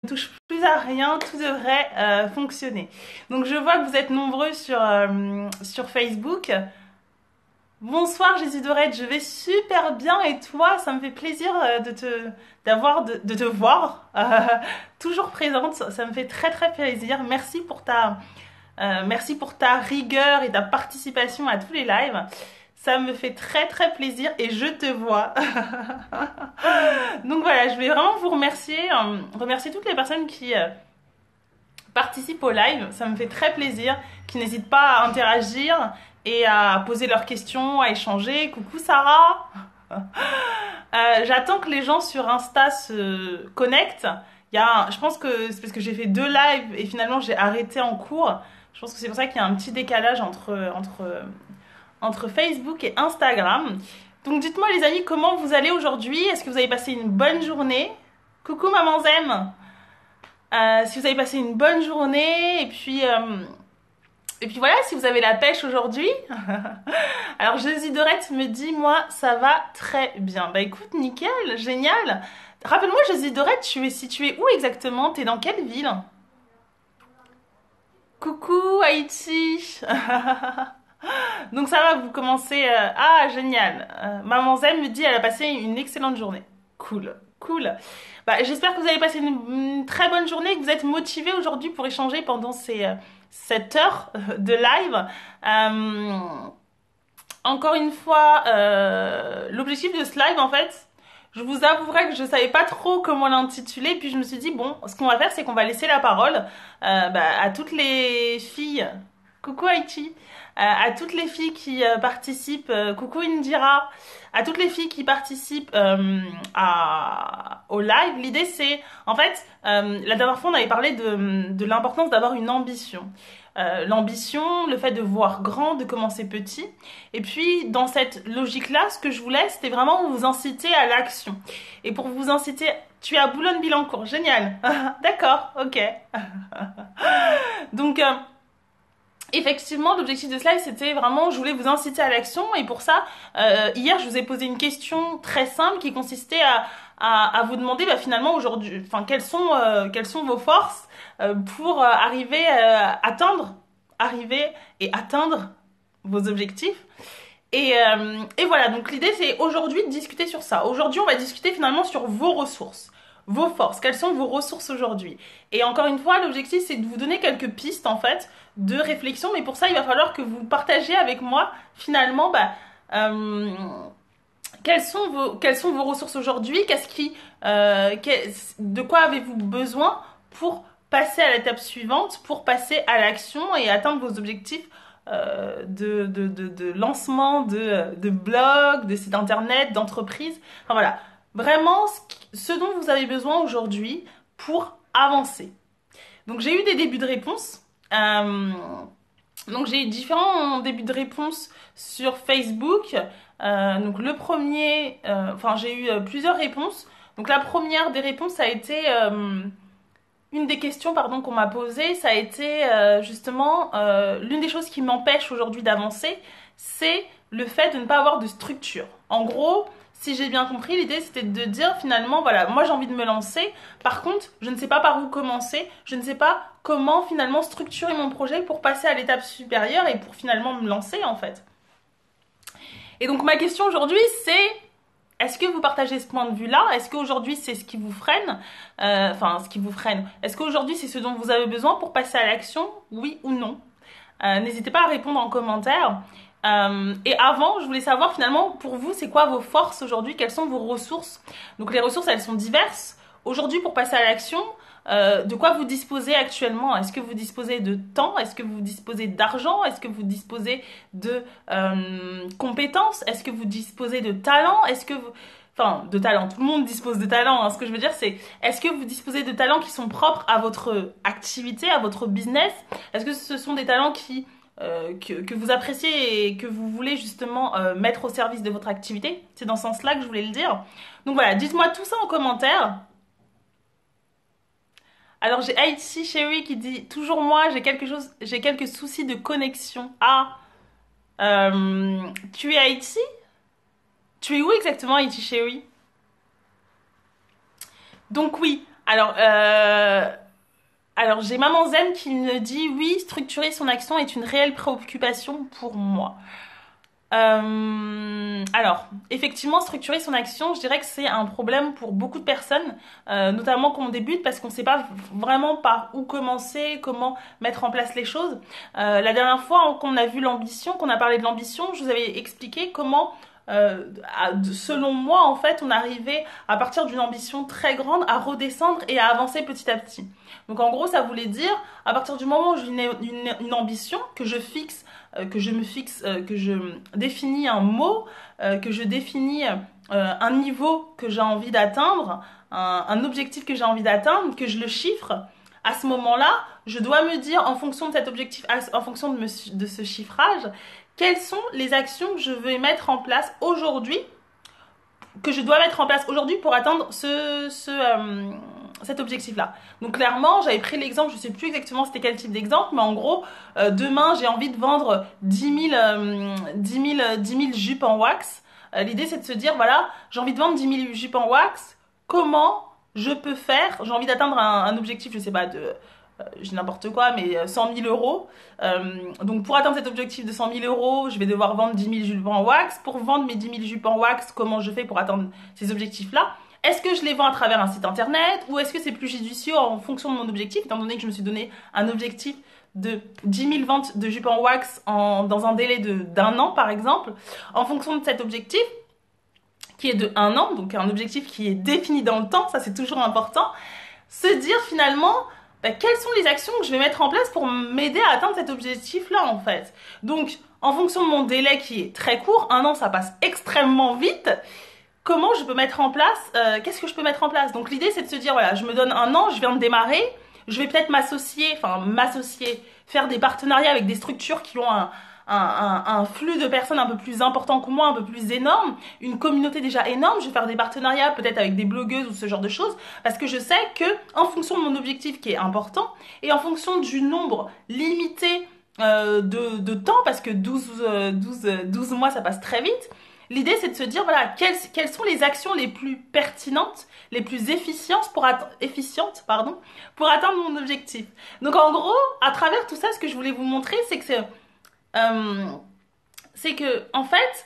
ne touche plus à rien, tout devrait fonctionner. Donc je vois que vous êtes nombreux sur Facebook. Bonsoir Jésus Dorette, je vais super bien et toi, ça me fait plaisir de te voir, toujours présente, ça me fait très très plaisir. Merci pour ta rigueur et ta participation à tous les lives. Ça me fait très très plaisir et je te vois. Donc voilà, je vais vraiment vous remercier toutes les personnes qui participent au live. Ça me fait très plaisir, qui n'hésitent pas à interagir et à poser leurs questions, à échanger. Coucou Sarah. J'attends que les gens sur Insta se connectent. Je pense que c'est parce que j'ai fait 2 lives et finalement j'ai arrêté en cours. Je pense que c'est pour ça qu'il y a un petit décalage entre Facebook et Instagram. Donc dites-moi les amis, comment vous allez aujourd'hui? Est-ce que vous avez passé une bonne journée? Coucou maman Zem. Si vous avez passé une bonne journée et puis voilà, si vous avez la pêche aujourd'hui. Alors Jésus Dorette me dit, moi ça va très bien. Bah écoute, nickel, génial. Rappelle-moi Jésus Dorette, tu es situé où exactement? T'es dans quelle ville? Coucou Haïti. Donc ça va, vous commencez... Ah, génial. Maman Zen me dit elle a passé une excellente journée. Cool, cool. Bah, j'espère que vous avez passé une très bonne journée et que vous êtes motivés aujourd'hui pour échanger pendant cette heure de live. Encore une fois, l'objectif de ce live, en fait, je vous avouerai que je savais pas trop comment l'intituler. Puis je me suis dit, bon, ce qu'on va faire, c'est qu'on va laisser la parole à toutes les filles. Coucou Haïti. À toutes les filles qui participent, coucou Indira, à toutes les filles qui participent au live. L'idée c'est, en fait, la dernière fois on avait parlé de l'importance d'avoir une ambition. L'ambition, le fait de voir grand, de commencer petit. Et puis dans cette logique-là, ce que je voulais, c'était vraiment vous inciter à l'action. Et pour vous inciter, tu es à Boulogne-Billancourt, génial. D'accord, ok. Donc effectivement, l'objectif de ce live, c'était vraiment, je voulais vous inciter à l'action. Et pour ça, hier, je vous ai posé une question très simple qui consistait à vous demander finalement aujourd'hui, enfin, quelles sont vos forces pour arriver et atteindre vos objectifs. Et voilà, donc l'idée c'est aujourd'hui de discuter sur ça. Aujourd'hui, on va discuter finalement sur vos ressources, vos forces. Quelles sont vos ressources aujourd'hui? Et encore une fois, l'objectif c'est de vous donner quelques pistes en fait de réflexion. Mais pour ça, il va falloir que vous partagiez avec moi finalement euh, quelles sont vos ressources aujourd'hui? De quoi avez-vous besoin pour passer à l'étape suivante, pour passer à l'action et atteindre vos objectifs de lancement de blog, de site internet, d'entreprise. Enfin voilà, vraiment ce dont vous avez besoin aujourd'hui pour avancer. Donc j'ai eu des débuts de réponse. Donc j'ai eu différents débuts de réponse sur Facebook. Donc le premier, enfin j'ai eu plusieurs réponses. Donc la première des réponses ça a été une des questions pardon qu'on m'a posées, ça a été justement l'une des choses qui m'empêche aujourd'hui d'avancer, c'est le fait de ne pas avoir de structure. En gros, si j'ai bien compris, l'idée c'était de dire finalement, voilà, moi j'ai envie de me lancer, par contre, je ne sais pas par où commencer, je ne sais pas comment finalement structurer mon projet pour passer à l'étape supérieure et pour finalement me lancer en fait. Et donc ma question aujourd'hui c'est, est-ce que vous partagez ce point de vue-là? Est-ce qu'aujourd'hui c'est ce qui vous freine? Enfin, ce qui vous freine. Est-ce qu'aujourd'hui c'est ce dont vous avez besoin pour passer à l'action? Oui ou non? N'hésitez pas à répondre en commentaire. Et avant, je voulais savoir finalement pour vous, c'est quoi vos forces aujourd'hui? Quelles sont vos ressources? Donc les ressources, elles sont diverses. Aujourd'hui, pour passer à l'action, de quoi vous disposez actuellement? Est-ce que vous disposez de temps? Est-ce que vous disposez d'argent? Est-ce que vous disposez de compétences? Est-ce que vous disposez de talent? Enfin, de talent, tout le monde dispose de talent, hein. Ce que je veux dire, c'est, est-ce que vous disposez de talents qui sont propres à votre activité, à votre business? Est-ce que ce sont des talents que vous appréciez et que vous voulez justement mettre au service de votre activité? C'est dans ce sens-là que je voulais le dire. Donc voilà, dites-moi tout ça en commentaire. Alors j'ai Haïti Chérie qui dit toujours moi, j'ai quelques soucis de connexion. Ah, tu es Haïti? Tu es où exactement Haïti Chérie? Donc oui. Alors, alors j'ai Maman Zen qui me dit oui, structurer son action est une réelle préoccupation pour moi. Alors, effectivement, structurer son action, je dirais que c'est un problème pour beaucoup de personnes, notamment quand on débute, parce qu'on ne sait pas vraiment par où commencer, comment mettre en place les choses. La dernière fois qu'on a vu l'ambition, qu'on a parlé de l'ambition, je vous avais expliqué comment, selon moi, en fait, on arrivait à partir d'une ambition très grande à redescendre et à avancer petit à petit. Donc, en gros, ça voulait dire, à partir du moment où j'ai une ambition que je fixe, que je me fixe, que je définis un mot, que je définis un niveau que j'ai envie d'atteindre, un objectif que j'ai envie d'atteindre, que je le chiffre, à ce moment-là, je dois me dire, en fonction de cet objectif, en fonction de ce chiffrage, quelles sont les actions que je vais mettre en place aujourd'hui, que je dois mettre en place aujourd'hui pour atteindre cet objectif-là. Donc clairement, j'avais pris l'exemple, je ne sais plus exactement c'était quel type d'exemple, mais en gros, demain, j'ai envie de vendre 10 000 jupes en wax. L'idée, c'est de se dire, voilà, j'ai envie de vendre 10 000 jupes en wax, comment je peux faire, j'ai envie d'atteindre un objectif, je ne sais pas, je dis n'importe quoi, mais 100 000 euros. Donc pour atteindre cet objectif de 100 000 euros, je vais devoir vendre 10 000 jupes en wax. Pour vendre mes 10 000 jupes en wax, comment je fais pour atteindre ces objectifs-là? Est-ce que je les vends à travers un site internet ou est-ce que c'est plus judicieux en fonction de mon objectif, étant donné que je me suis donné un objectif de 10 000 ventes de jupes en wax dans un délai d'un an par exemple, en fonction de cet objectif qui est de un an, donc un objectif qui est défini dans le temps, ça c'est toujours important, se dire finalement quelles sont les actions que je vais mettre en place pour m'aider à atteindre cet objectif-là en fait. Donc en fonction de mon délai qui est très court, un an ça passe extrêmement vite, comment je peux mettre en place, qu'est-ce que je peux mettre en place? Donc l'idée c'est de se dire, voilà, je me donne un an, je viens de démarrer, je vais peut-être m'associer, faire des partenariats avec des structures qui ont un flux de personnes un peu plus important que moi, un peu plus énorme, une communauté déjà énorme, je vais faire des partenariats peut-être avec des blogueuses ou ce genre de choses, parce que je sais que en fonction de mon objectif qui est important, et en fonction du nombre limité de temps, parce que 12 mois ça passe très vite, l'idée, c'est de se dire, voilà, quelles sont les actions les plus pertinentes, les plus efficientes pour atteindre mon objectif. Donc, en gros, à travers tout ça, ce que je voulais vous montrer, c'est que, en fait,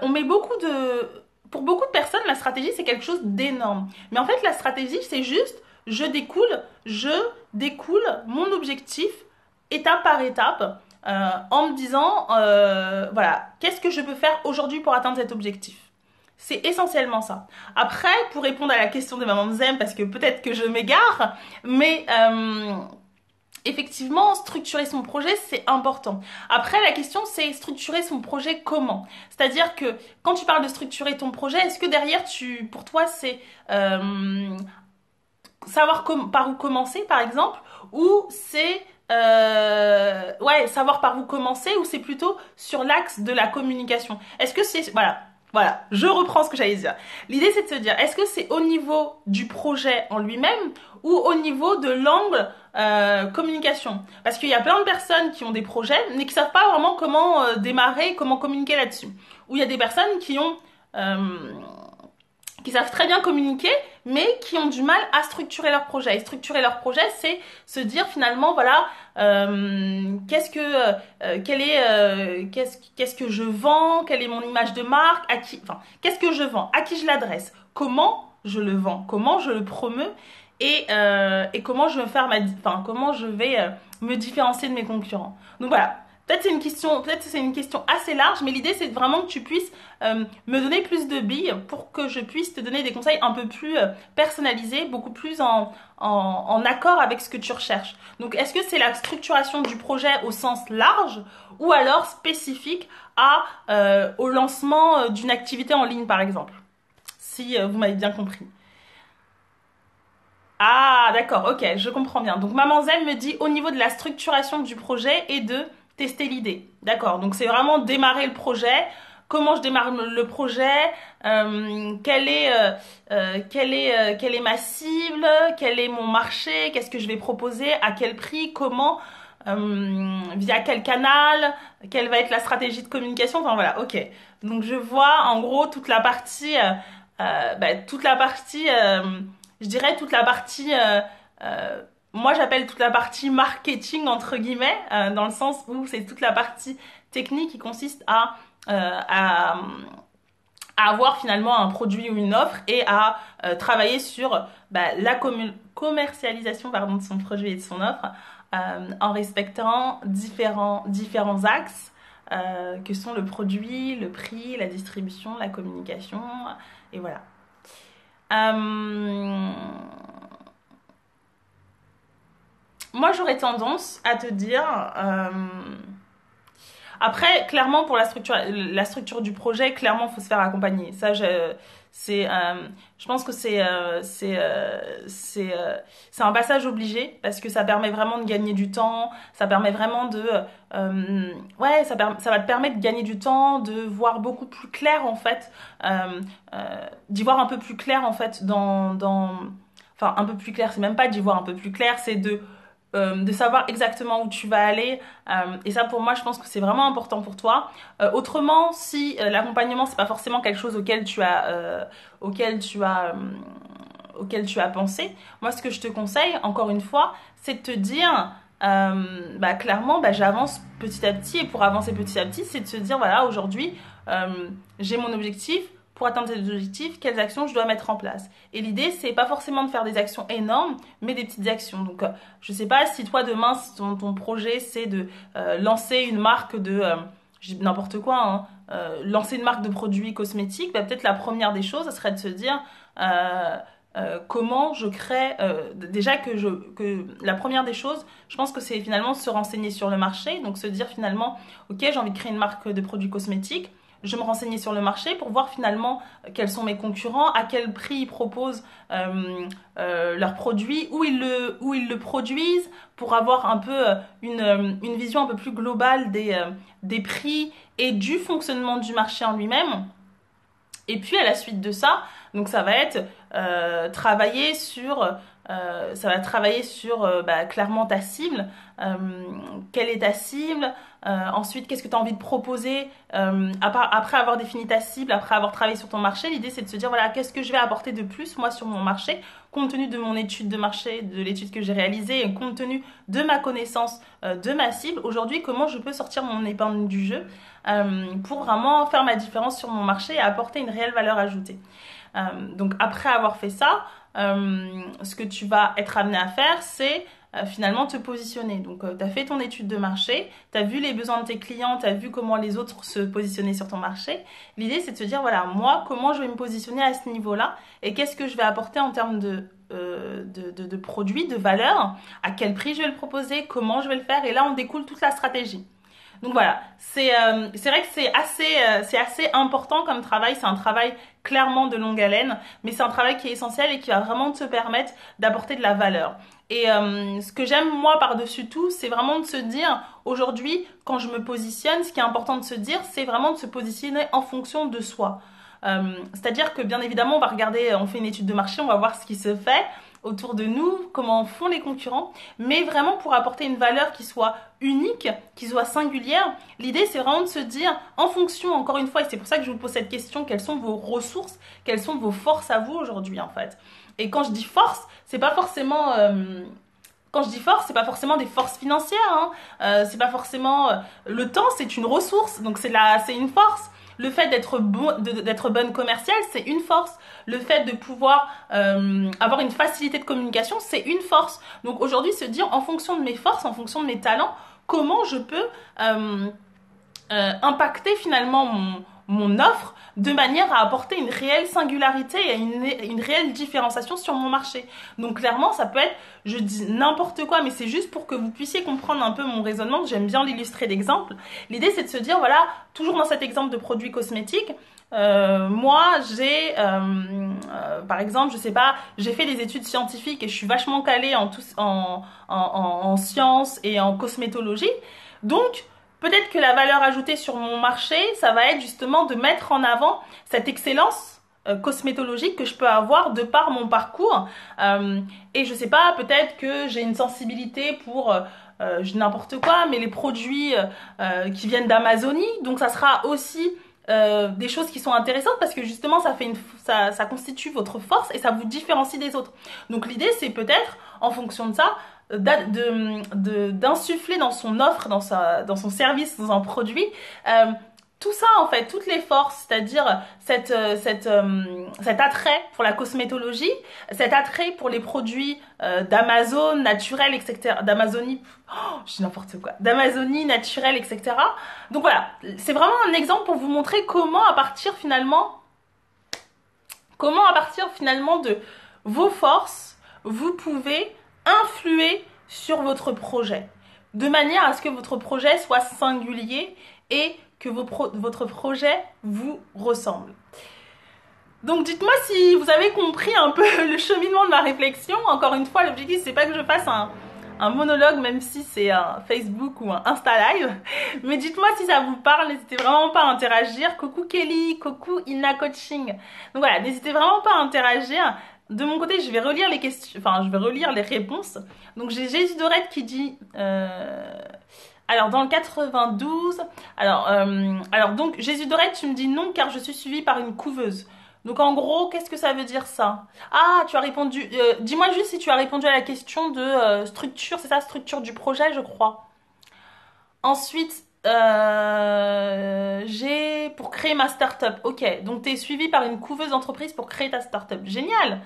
on met pour beaucoup de personnes, la stratégie, c'est quelque chose d'énorme. Mais en fait, la stratégie, c'est juste, je découle mon objectif étape par étape en me disant, voilà, qu'est-ce que je peux faire aujourd'hui pour atteindre cet objectif? C'est essentiellement ça. Après, pour répondre à la question de Maman Zem, parce que peut-être que je m'égare, mais effectivement, structurer son projet, c'est important. Après, la question, c'est structurer son projet comment? C'est-à-dire que quand tu parles de structurer ton projet, est-ce que derrière, pour toi, c'est savoir par où commencer, par exemple, ou c'est ouais, savoir par où commencer, ou c'est plutôt sur l'axe de la communication? Est-ce que c'est... Voilà, je reprends ce que j'allais dire. L'idée, c'est de se dire, est-ce que c'est au niveau du projet en lui-même ou au niveau de l'angle communication? Parce qu'il y a plein de personnes qui ont des projets, mais qui savent pas vraiment comment démarrer, comment communiquer là-dessus. Ou il y a des personnes qui savent très bien communiquer, mais qui ont du mal à structurer leur projet. Et structurer leur projet, c'est se dire finalement, voilà, qu'est-ce que je vends, quelle est mon image de marque, qu'est-ce que je vends, à qui je l'adresse, comment je le vends, comment je le promeux, et comment je vais comment je vais me différencier de mes concurrents. Donc voilà. Peut-être c'est une question assez large, mais l'idée c'est vraiment que tu puisses me donner plus de billes pour que je puisse te donner des conseils un peu plus personnalisés, beaucoup plus en accord avec ce que tu recherches. Donc est-ce que c'est la structuration du projet au sens large ou alors spécifique au lancement d'une activité en ligne par exemple? Si vous m'avez bien compris. Ah, d'accord, ok, je comprends bien. Donc Maman Zen me dit au niveau de la structuration du projet et de tester l'idée. D'accord, donc c'est vraiment démarrer le projet. Comment je démarre le projet, quelle est ma cible, quel est mon marché, qu'est-ce que je vais proposer, à quel prix, comment, via quel canal, quelle va être la stratégie de communication, enfin voilà, ok. Donc je vois en gros toute la partie je dirais toute la partie, moi j'appelle toute la partie marketing entre guillemets, dans le sens où c'est toute la partie technique qui consiste à avoir finalement un produit ou une offre et à travailler sur la commercialisation pardon, de son produit et de son offre en respectant différents axes que sont le produit, le prix, la distribution, la communication, et voilà. Moi, j'aurais tendance à te dire... Après, clairement, pour la structure du projet, clairement, il faut se faire accompagner. Ça, je pense que c'est un passage obligé parce que ça permet vraiment de gagner du temps. Ça permet vraiment ouais, ça va te permettre de gagner du temps, de voir beaucoup plus clair en fait, d'y voir un peu plus clair en fait enfin un peu plus clair. C'est même pas d'y voir un peu plus clair, c'est de savoir exactement où tu vas aller et ça pour moi je pense que c'est vraiment important pour toi. Autrement si l'accompagnement c'est pas forcément quelque chose auquel tu as pensé, moi ce que je te conseille encore une fois c'est de te dire clairement j'avance petit à petit et pour avancer petit à petit c'est de se dire voilà aujourd'hui j'ai mon objectif. Pour atteindre ces objectifs, quelles actions je dois mettre en place. Et l'idée, c'est pas forcément de faire des actions énormes, mais des petites actions. Donc, je sais pas si toi, demain, si ton projet, c'est de lancer une marque n'importe quoi, hein, lancer une marque de produits cosmétiques, peut-être la première des choses, ça serait de se dire... comment je crée déjà que la première des choses je pense que c'est finalement se renseigner sur le marché, donc se dire finalement ok j'ai envie de créer une marque de produits cosmétiques, je me renseignais sur le marché pour voir finalement quels sont mes concurrents, à quel prix ils proposent leurs produits, où ils le produisent, pour avoir un peu une vision un peu plus globale des prix et du fonctionnement du marché en lui-même. Et puis à la suite de ça, donc ça va être travailler sur clairement ta cible. Quelle est ta cible? Ensuite, qu'est-ce que tu as envie de proposer après avoir défini ta cible, après avoir travaillé sur ton marché? L'idée, c'est de se dire, voilà, qu'est-ce que je vais apporter de plus, moi, sur mon marché, compte tenu de mon étude de marché, de l'étude que j'ai réalisée, et compte tenu de ma connaissance de ma cible. Aujourd'hui, comment je peux sortir mon épingle du jeu pour vraiment faire ma différence sur mon marché et apporter une réelle valeur ajoutée. Donc après avoir fait ça, ce que tu vas être amené à faire, c'est finalement te positionner. Donc tu as fait ton étude de marché, tu as vu les besoins de tes clients, tu as vu comment les autres se positionnaient sur ton marché. L'idée, c'est de se dire, voilà, moi, comment je vais me positionner à ce niveau-là et qu'est-ce que je vais apporter en termes de produits, de valeur, à quel prix je vais le proposer, comment je vais le faire. Et là, on découle toute la stratégie. Donc voilà, c'est vrai que c'est assez important comme travail, c'est un travail clairement de longue haleine, mais c'est un travail qui est essentiel et qui va vraiment te permettre d'apporter de la valeur. Et ce que j'aime moi par-dessus tout, c'est vraiment de se dire, aujourd'hui, quand je me positionne, ce qui est important de se dire, c'est vraiment de se positionner en fonction de soi. C'est-à-dire que bien évidemment, on va regarder, on fait une étude de marché, on va voir ce qui se fait autour de nous, comment font les concurrents, mais vraiment pour apporter une valeur qui soit unique, qui soit singulière. L'idée, c'est vraiment de se dire, en fonction, encore une fois, et c'est pour ça que je vous pose cette question, quelles sont vos ressources, quelles sont vos forces à vous aujourd'hui, en fait. Et quand je dis force, c'est pas forcément... Quand je dis force, c'est pas forcément des forces financières, hein. C'est pas forcément... le temps, c'est une ressource, donc c'est une force. Le fait d'être bonne commerciale, c'est une force. Le fait de pouvoir avoir une facilité de communication, c'est une force. Donc aujourd'hui, se dire en fonction de mes forces, en fonction de mes talents, comment je peux impacter finalement mon offre de manière à apporter une réelle singularité et une réelle différenciation sur mon marché. Donc clairement, ça peut être, je dis n'importe quoi, mais c'est juste pour que vous puissiez comprendre un peu mon raisonnement. J'aime bien l'illustrer d'exemples. L'idée, c'est de se dire, voilà, toujours dans cet exemple de produits cosmétiques, moi, j'ai, par exemple, je sais pas, j'ai fait des études scientifiques et je suis vachement calée en sciences et en cosmétologie. Donc, peut-être que la valeur ajoutée sur mon marché, ça va être justement de mettre en avant cette excellence cosmétologique que je peux avoir de par mon parcours. Et je sais pas, peut-être que j'ai une sensibilité pour n'importe quoi, mais les produits qui viennent d'Amazonie. Donc ça sera aussi des choses qui sont intéressantes parce que justement ça constitue votre force et ça vous différencie des autres. Donc l'idée c'est peut-être en fonction de ça d'insuffler dans son offre, dans son service, dans un produit, tout ça en fait, toutes les forces, c'est-à-dire cet attrait pour la cosmétologie, cet attrait pour les produits d'Amazon, naturels, etc. D'Amazonie, je dis n'importe quoi, d'Amazonie, naturelle, etc. Donc voilà, c'est vraiment un exemple pour vous montrer comment à partir finalement de vos forces, vous pouvez influer sur votre projet, de manière à ce que votre projet soit singulier et que votre projet vous ressemble. Donc dites-moi si vous avez compris un peu le cheminement de ma réflexion. Encore une fois, l'objectif c'est pas que je fasse un monologue, même si c'est un Facebook ou un Insta Live. Mais dites-moi si ça vous parle, n'hésitez vraiment pas à interagir. Coucou Kelly, coucou Inna Coaching. Donc voilà, n'hésitez vraiment pas à interagir. De mon côté, je vais relire les questions, enfin je vais relire les réponses. Donc j'ai Jésus Dorette qui dit... Alors, dans le 92, alors donc, Jésus Dorette, tu me dis non car je suis suivie par une couveuse. Donc, en gros, qu'est-ce que ça veut dire ça? Ah, tu as répondu, dis-moi juste si tu as répondu à la question de structure, c'est ça, structure du projet, je crois. Ensuite, j'ai pour créer ma start-up. Ok, donc tu es suivie par une couveuse d'entreprise pour créer ta start-up. Génial!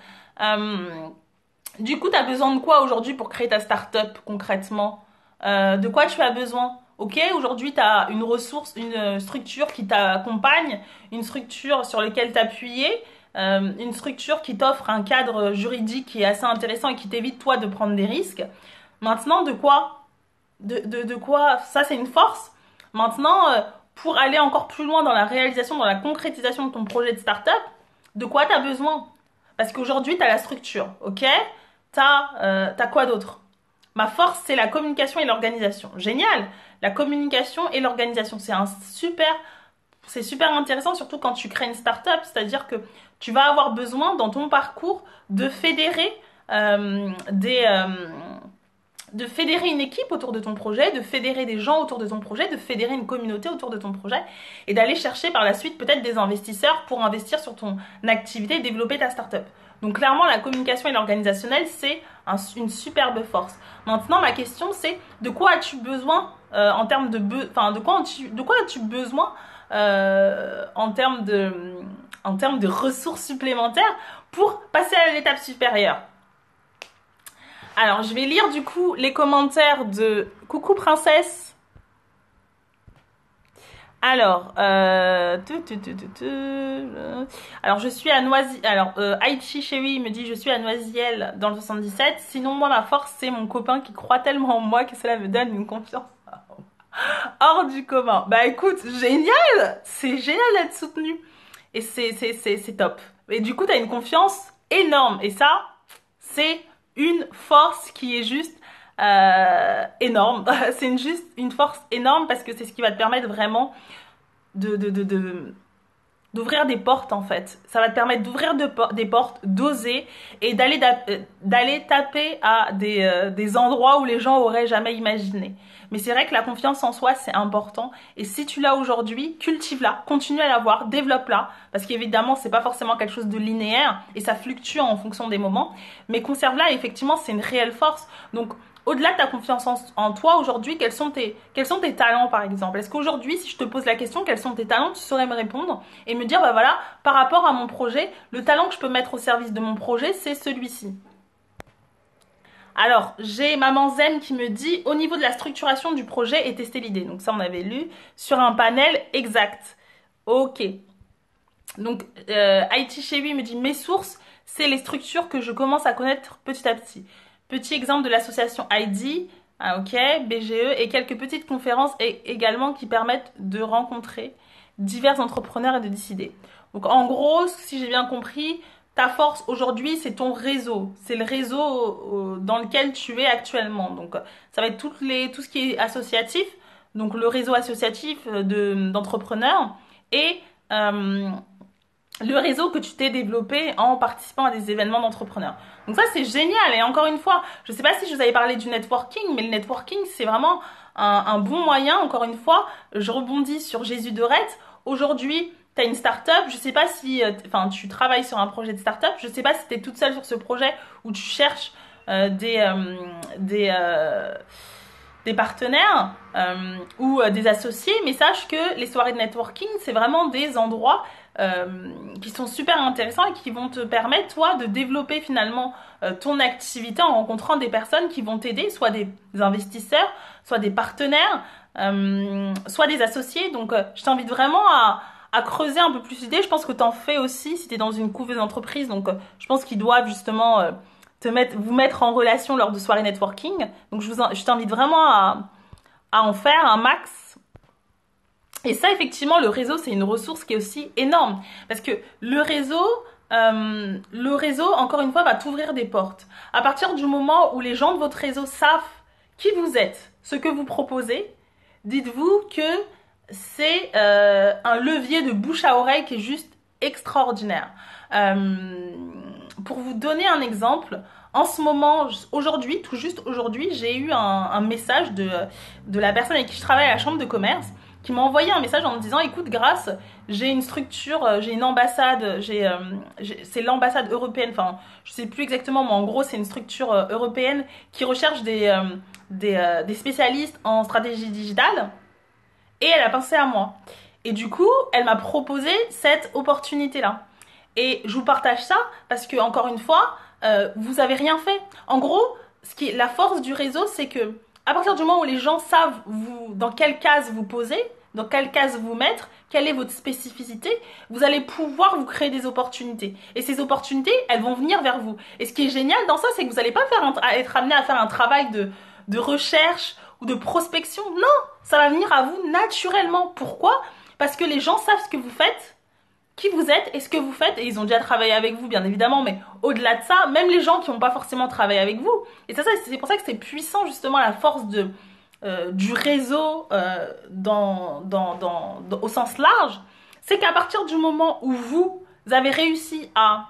Du coup, tu as besoin de quoi aujourd'hui pour créer ta start-up concrètement? De quoi tu as besoin? Ok, aujourd'hui tu as une ressource, une structure qui t'accompagne, une structure sur laquelle t'appuyer, une structure qui t'offre un cadre juridique qui est assez intéressant et qui t'évite toi de prendre des risques. Maintenant, de quoi? De quoi? Ça c'est une force. Maintenant, pour aller encore plus loin dans la réalisation, dans la concrétisation de ton projet de start-up, de quoi tu as besoin? Parce qu'aujourd'hui tu as la structure, ok? T'as quoi d'autre? Ma force, c'est la communication et l'organisation. Génial! La communication et l'organisation, c'est super intéressant, surtout quand tu crées une start-up. C'est-à-dire que tu vas avoir besoin, dans ton parcours, de fédérer de fédérer une équipe autour de ton projet, de fédérer des gens autour de ton projet, de fédérer une communauté autour de ton projet et d'aller chercher par la suite peut-être des investisseurs pour investir sur ton activité et développer ta start-up. Donc clairement, la communication et l'organisationnel, c'est une superbe force. Maintenant, ma question, c'est de quoi as-tu besoin en termes de... de quoi as-tu besoin en termes de ressources supplémentaires pour passer à l'étape supérieure? Alors, je vais lire du coup les commentaires de Coucou Princesse. Alors, alors je suis à Noisy. Alors, Aichi Chéri me dit je suis à Noisiel dans le 77. Sinon, moi, ma force, c'est mon copain qui croit tellement en moi que cela me donne une confiance hors du commun. Bah écoute, génial! C'est génial d'être soutenu. Et c'est top. Et du coup, t'as une confiance énorme. Et ça, c'est une force qui est juste énorme. C'est juste une force énorme parce que c'est ce qui va te permettre vraiment d'ouvrir des portes en fait. Ça va te permettre d'ouvrir des portes, d'oser et d'aller taper à des endroits où les gens auraient jamais imaginé. Mais c'est vrai que la confiance en soi, c'est important. Et si tu l'as aujourd'hui, cultive-la, continue à l'avoir, développe-la. Parce qu'évidemment, c'est pas forcément quelque chose de linéaire et ça fluctue en fonction des moments. Mais conserve-la, et effectivement, c'est une réelle force. Donc, au-delà de ta confiance en toi, aujourd'hui, quels sont tes talents, par exemple? Est-ce qu'aujourd'hui, si je te pose la question, quels sont tes talents, tu saurais me répondre et me dire, bah voilà, par rapport à mon projet, le talent que je peux mettre au service de mon projet, c'est celui-ci. Alors, j'ai Maman Zen qui me dit au niveau de la structuration du projet et tester l'idée. Donc ça, on avait lu sur un panel exact. Ok. Donc, Haïti chez lui me dit mes sources, c'est les structures que je commence à connaître petit à petit. Petit exemple de l'association ID, ah, ok, BGE et quelques petites conférences également qui permettent de rencontrer divers entrepreneurs et de décider. Donc en gros, si j'ai bien compris, ta force aujourd'hui, c'est ton réseau. C'est le réseau dans lequel tu es actuellement. Donc, ça va être tout ce qui est associatif. Donc, le réseau associatif d'entrepreneurs et le réseau que tu t'es développé en participant à des événements d'entrepreneurs. Donc ça, c'est génial. Et encore une fois, je ne sais pas si je vous avais parlé du networking, mais le networking, c'est vraiment un bon moyen. Encore une fois, je rebondis sur Jésus Dorette. Aujourd'hui, tu as une start-up, je sais pas si enfin tu travailles sur un projet de start-up, je sais pas si tu es toute seule sur ce projet ou tu cherches des des partenaires ou des associés, mais sache que les soirées de networking, c'est vraiment des endroits qui sont super intéressants et qui vont te permettre, toi, de développer finalement ton activité en rencontrant des personnes qui vont t'aider, soit des investisseurs, soit des partenaires, soit des associés. Donc, je t'invite vraiment à creuser un peu plus l'idée. Je pense que tu en fais aussi si tu es dans une couveuse d'entreprise. Donc, je pense qu'ils doivent justement vous mettre en relation lors de soirées networking. Donc, je t'invite vraiment à en faire un max. Et ça, effectivement, le réseau, c'est une ressource qui est aussi énorme. Parce que le réseau, encore une fois, va t'ouvrir des portes. À partir du moment où les gens de votre réseau savent qui vous êtes, ce que vous proposez, dites-vous que c'est un levier de bouche à oreille qui est juste extraordinaire. Pour vous donner un exemple, en ce moment, aujourd'hui, tout juste aujourd'hui, j'ai eu un message de la personne avec qui je travaille à la chambre de commerce qui m'a envoyé un message en me disant écoute Grâce, j'ai une structure, j'ai une ambassade, c'est l'ambassade européenne, enfin je sais plus exactement, mais en gros c'est une structure européenne qui recherche des spécialistes en stratégie digitale et elle a pensé à moi. Et du coup, elle m'a proposé cette opportunité-là. Et je vous partage ça parce que, encore une fois, vous avez rien fait. En gros, la force du réseau, c'est que à partir du moment où les gens savent dans quelle case vous poser, dans quelle case vous mettre, quelle est votre spécificité, vous allez pouvoir vous créer des opportunités. Et ces opportunités, elles vont venir vers vous. Et ce qui est génial dans ça, c'est que vous n'allez pas être amené à faire un travail de recherche ou de prospection. Non, ça va venir à vous naturellement. Pourquoi? Parce que les gens savent ce que vous faites, qui vous êtes et ce que vous faites, et ils ont déjà travaillé avec vous bien évidemment, mais au-delà de ça, même les gens qui n'ont pas forcément travaillé avec vous, et ça c'est pour ça que c'est puissant justement la force du réseau au sens large, c'est qu'à partir du moment où vous avez réussi à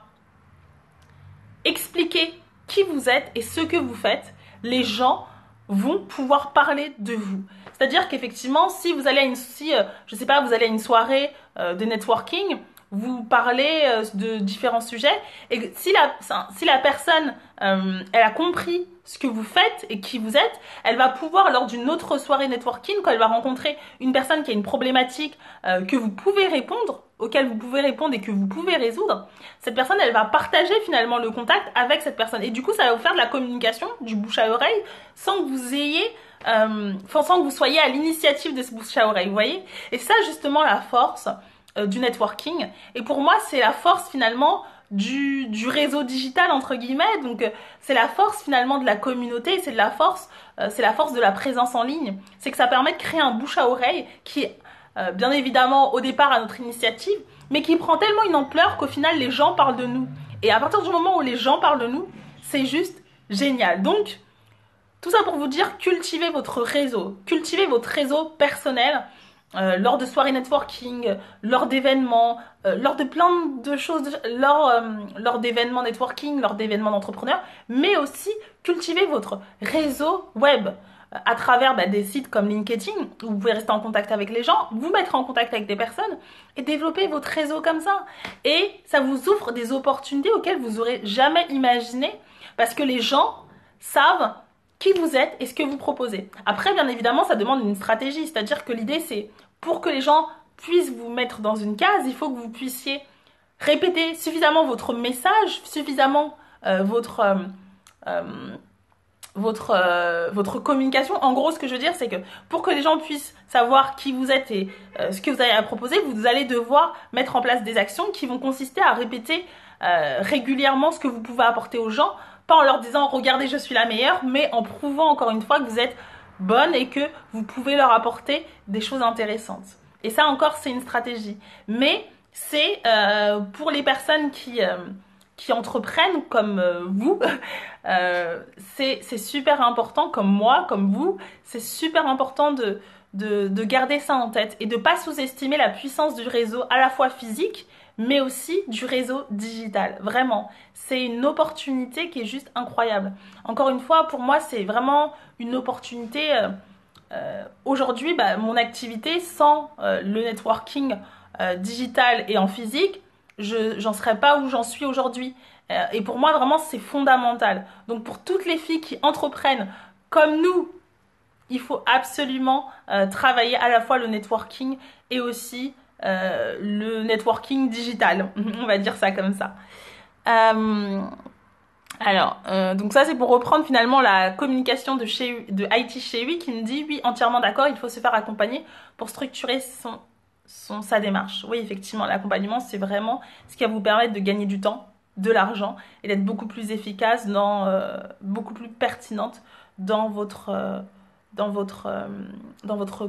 expliquer qui vous êtes et ce que vous faites, les gens vont pouvoir parler de vous. C'est-à-dire qu'effectivement, si vous allez je sais pas, vous allez à une soirée de networking, vous parlez de différents sujets, et si la personne elle a compris ce que vous faites et qui vous êtes, elle va pouvoir, lors d'une autre soirée networking, quand elle va rencontrer une personne qui a une problématique que vous pouvez répondre, auquel vous pouvez répondre et que vous pouvez résoudre, cette personne, elle va partager finalement le contact avec cette personne. Et du coup, ça va vous faire de la communication, du bouche à oreille, sans que vous ayez, sans que vous soyez à l'initiative de ce bouche à oreille, vous voyez? Et ça, justement, la force du networking. Et pour moi, c'est la force finalement du réseau digital, entre guillemets. Donc, c'est la force finalement de la communauté, c'est la force de la présence en ligne. C'est que ça permet de créer un bouche à oreille qui est bien évidemment au départ à notre initiative, mais qui prend tellement une ampleur qu'au final les gens parlent de nous. Et à partir du moment où les gens parlent de nous, c'est juste génial. Donc, tout ça pour vous dire, cultivez votre réseau personnel lors de soirées networking, lors d'événements, lors de plein de choses, lors d'événements networking, lors d'événements d'entrepreneurs, mais aussi cultivez votre réseau web à travers des sites comme LinkedIn, où vous pouvez rester en contact avec les gens, vous mettre en contact avec des personnes et développer votre réseau comme ça. Et ça vous ouvre des opportunités auxquelles vous n'aurez jamais imaginé parce que les gens savent qui vous êtes et ce que vous proposez. Après, bien évidemment, ça demande une stratégie, c'est-à-dire que l'idée, c'est pour que les gens puissent vous mettre dans une case, il faut que vous puissiez répéter suffisamment votre message, suffisamment votre communication. En gros, ce que je veux dire, c'est que pour que les gens puissent savoir qui vous êtes et ce que vous avez à proposer, vous allez devoir mettre en place des actions qui vont consister à répéter régulièrement ce que vous pouvez apporter aux gens, pas en leur disant regardez je suis la meilleure, mais en prouvant encore une fois que vous êtes bonne et que vous pouvez leur apporter des choses intéressantes. Et ça encore c'est une stratégie, mais c'est pour les personnes qui entreprennent comme vous, c'est super important, comme moi, comme vous, c'est super important de garder ça en tête et de ne pas sous-estimer la puissance du réseau à la fois physique mais aussi du réseau digital. Vraiment, c'est une opportunité qui est juste incroyable. Encore une fois, pour moi, c'est vraiment une opportunité. Aujourd'hui, mon activité sans le networking digital et en physique, j'en serais pas où j'en suis aujourd'hui. Et pour moi, vraiment, c'est fondamental. Donc pour toutes les filles qui entreprennent comme nous, il faut absolument travailler à la fois le networking et aussi le networking digital. On va dire ça comme ça. Donc ça c'est pour reprendre finalement la communication de IT chez lui qui me dit oui, entièrement d'accord, il faut se faire accompagner pour structurer sa démarche. Oui, effectivement, l'accompagnement c'est vraiment ce qui va vous permettre de gagner du temps, de l'argent et d'être beaucoup plus efficace, beaucoup plus pertinente dans votre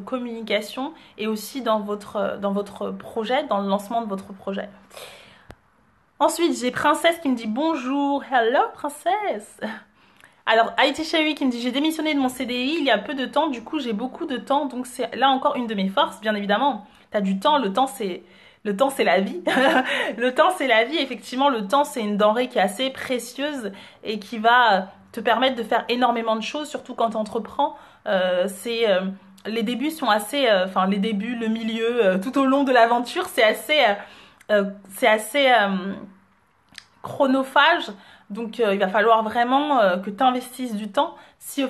communication et aussi dans votre projet, dans le lancement de votre projet. Ensuite, j'ai Princesse qui me dit bonjour, hello Princesse. Alors, IT Chérie qui me dit j'ai démissionné de mon CDI il y a peu de temps, du coup j'ai beaucoup de temps, donc c'est là encore une de mes forces, bien évidemment. T'as du temps, le temps c'est la vie. Le temps c'est la vie, effectivement, le temps c'est une denrée qui est assez précieuse et qui va te permettre de faire énormément de choses, surtout quand tu entreprends. Les débuts sont assez, les débuts, le milieu, tout au long de l'aventure, c'est assez chronophage. Donc il va falloir vraiment que tu investisses du temps si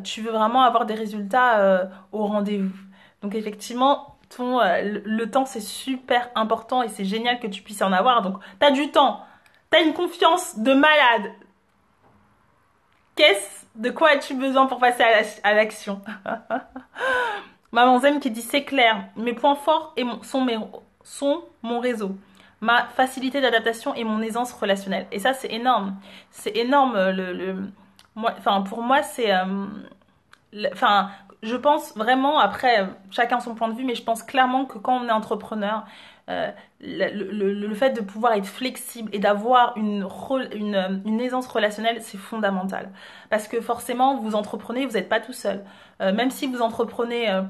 tu veux vraiment avoir des résultats au rendez-vous. Donc effectivement, le temps c'est super important et c'est génial que tu puisses en avoir. Donc tu as du temps, tu as une confiance de malade. De quoi as-tu besoin pour passer à l'action? Maman Zem qui dit c'est clair, mes points forts sont mon réseau, ma facilité d'adaptation et mon aisance relationnelle. Et ça c'est énorme. C'est énorme pour moi c'est je pense vraiment, après chacun son point de vue, mais je pense clairement que quand on est entrepreneur, le fait de pouvoir être flexible et d'avoir une aisance relationnelle, c'est fondamental. Parce que forcément, vous entreprenez, vous n'êtes pas tout seul. Même si vous entreprenez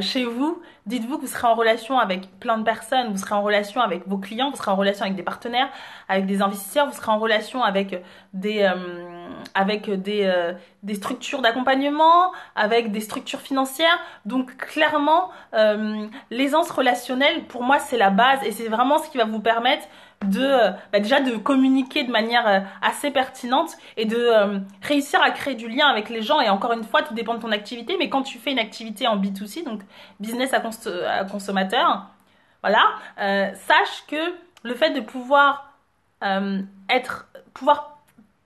chez vous, dites-vous que vous serez en relation avec plein de personnes, vous serez en relation avec vos clients, vous serez en relation avec des partenaires, avec des investisseurs, vous serez en relation avec des structures d'accompagnement, avec des structures financières. Donc clairement, l'aisance relationnelle, pour moi, c'est la base et c'est vraiment ce qui va vous permettre déjà de communiquer de manière assez pertinente et de réussir à créer du lien avec les gens. Et encore une fois, tout dépend de ton activité, mais quand tu fais une activité en B2C, donc business à consommateur, voilà, sache que le fait de pouvoir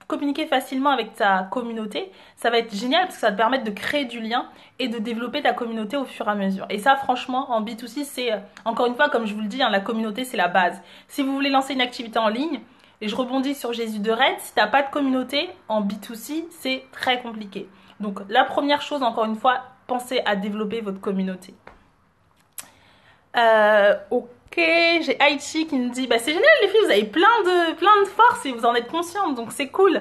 communiquer facilement avec ta communauté, ça va être génial parce que ça va te permettre de créer du lien et de développer ta communauté au fur et à mesure. Et ça, franchement, en B2C, c'est, encore une fois, comme je vous le dis, la communauté, c'est la base. Si vous voulez lancer une activité en ligne, et je rebondis sur Jésus de Red, si tu n'as pas de communauté, en B2C, c'est très compliqué. Donc, la première chose, encore une fois, pensez à développer votre communauté. Ok, j'ai Aichi qui me dit c'est génial les filles, vous avez plein de force et vous en êtes conscientes, donc c'est cool.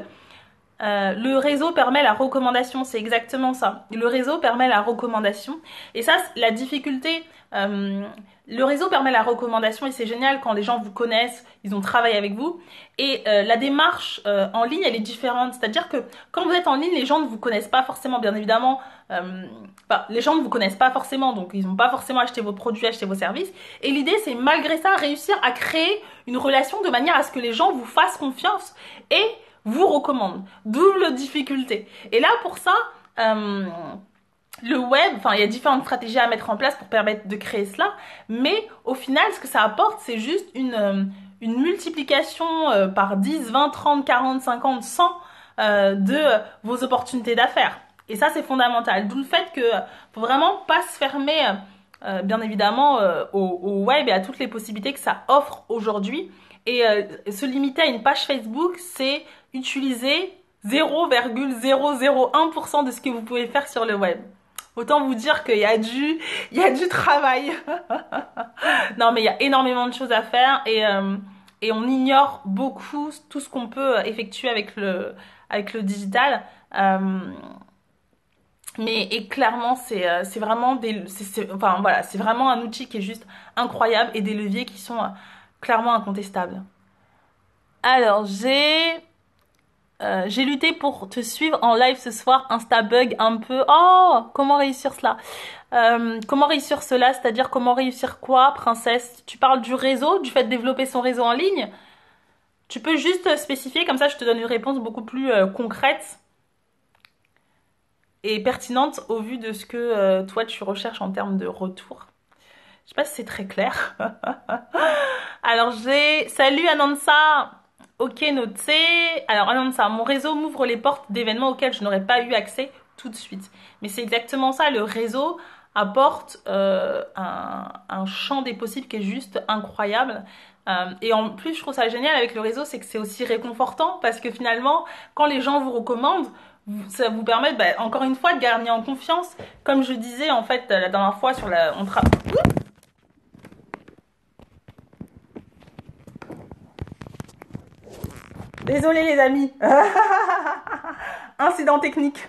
Le réseau permet la recommandation, c'est exactement ça. Le réseau permet la recommandation. Et ça, la difficulté, le réseau permet la recommandation et c'est génial quand les gens vous connaissent, ils ont travaillé avec vous. Et la démarche en ligne, elle est différente. C'est-à-dire que quand vous êtes en ligne, les gens ne vous connaissent pas forcément, bien évidemment. Les gens ne vous connaissent pas forcément, donc ils n'ont pas forcément acheté vos produits, acheté vos services. Et l'idée, c'est malgré ça, réussir à créer une relation de manière à ce que les gens vous fassent confiance et vous recommande. Double difficulté. Et là, pour ça, le web, il y a différentes stratégies à mettre en place pour permettre de créer cela. Mais au final, ce que ça apporte, c'est juste une multiplication par 10, 20, 30, 40, 50, 100 de vos opportunités d'affaires. Et ça, c'est fondamental. D'où le fait que faut vraiment pas se fermer, bien évidemment, au web et à toutes les possibilités que ça offre aujourd'hui. Et se limiter à une page Facebook, c'est utiliser 0,001% de ce que vous pouvez faire sur le web. Autant vous dire qu'il y a du travail. Non, mais il y a énormément de choses à faire et on ignore beaucoup tout ce qu'on peut effectuer avec le digital. Et clairement, c'est vraiment c'est vraiment un outil qui est juste incroyable et des leviers qui sont clairement incontestables. Alors, j'ai J'ai lutté pour te suivre en live ce soir, Insta bug un peu. Oh, comment réussir cela? Comment réussir cela? C'est-à-dire comment réussir quoi, princesse? Tu parles du réseau, du fait de développer son réseau en ligne? Tu peux juste spécifier, comme ça je te donne une réponse beaucoup plus concrète et pertinente au vu de ce que toi tu recherches en termes de retour. Je sais pas si c'est très clair. Alors j'ai... Salut Anansa. Ok, noté. Alors Anansa, mon réseau m'ouvre les portes d'événements auxquels je n'aurais pas eu accès tout de suite. Mais c'est exactement ça, le réseau apporte un champ des possibles qui est juste incroyable. Et en plus, je trouve ça génial avec le réseau, c'est que c'est aussi réconfortant parce que finalement, quand les gens vous recommandent, ça vous permet, bah, encore une fois, de gagner en confiance. Comme je disais, en fait, la dernière fois sur la... Désolée les amis. Incident technique.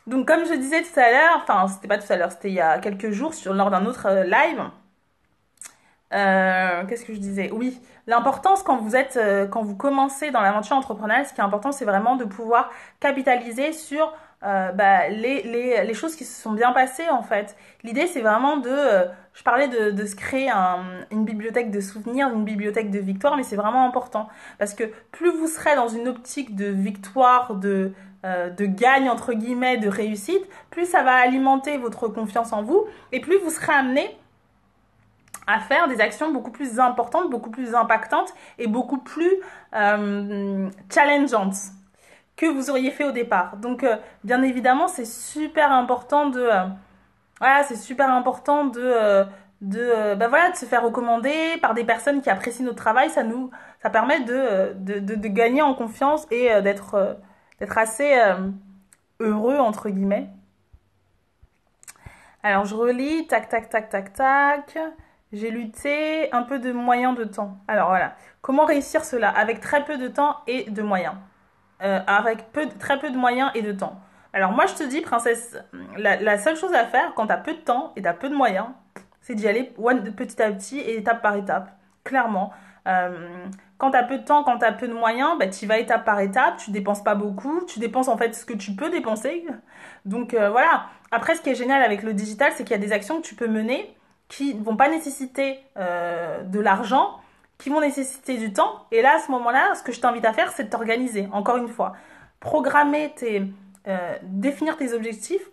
Donc comme je disais tout à l'heure, enfin c'était pas tout à l'heure, c'était il y a quelques jours lors d'un autre live. Qu'est-ce que je disais? Oui, l'importance quand vous commencez dans l'aventure entrepreneuriale, ce qui est important, c'est vraiment de pouvoir capitaliser sur bah, les choses qui se sont bien passées en fait. L'idée, c'est vraiment je parlais de se créer une bibliothèque de souvenirs, une bibliothèque de victoires, mais c'est vraiment important parce que plus vous serez dans une optique de victoire, de gagne entre guillemets, de réussite, plus ça va alimenter votre confiance en vous et plus vous serez amené à faire des actions beaucoup plus importantes, beaucoup plus impactantes et beaucoup plus challengeantes que vous auriez fait au départ. Donc, bien évidemment, c'est super important voilà, c'est super important bah voilà, de se faire recommander par des personnes qui apprécient notre travail. Ça permet de gagner en confiance et d'être assez heureux, entre guillemets. Alors, je relis, tac, tac, tac, tac, tac. J'ai lutté un peu de moyens de temps. Alors voilà, comment réussir cela avec très peu de temps et de moyens, avec très peu de moyens et de temps. Alors moi je te dis princesse, la seule chose à faire quand t'as peu de temps et t'as peu de moyens, c'est d'y aller petit à petit et étape par étape, clairement. Quand t'as peu de temps, quand t'as peu de moyens, bah, tu vas étape par étape, tu dépenses pas beaucoup, tu dépenses en fait ce que tu peux dépenser. Donc voilà. Après, ce qui est génial avec le digital, c'est qu'il y a des actions que tu peux mener qui ne vont pas nécessiter de l'argent, qui vont nécessiter du temps. Et là, à ce moment-là, ce que je t'invite à faire, c'est de t'organiser. Encore une fois, définir tes objectifs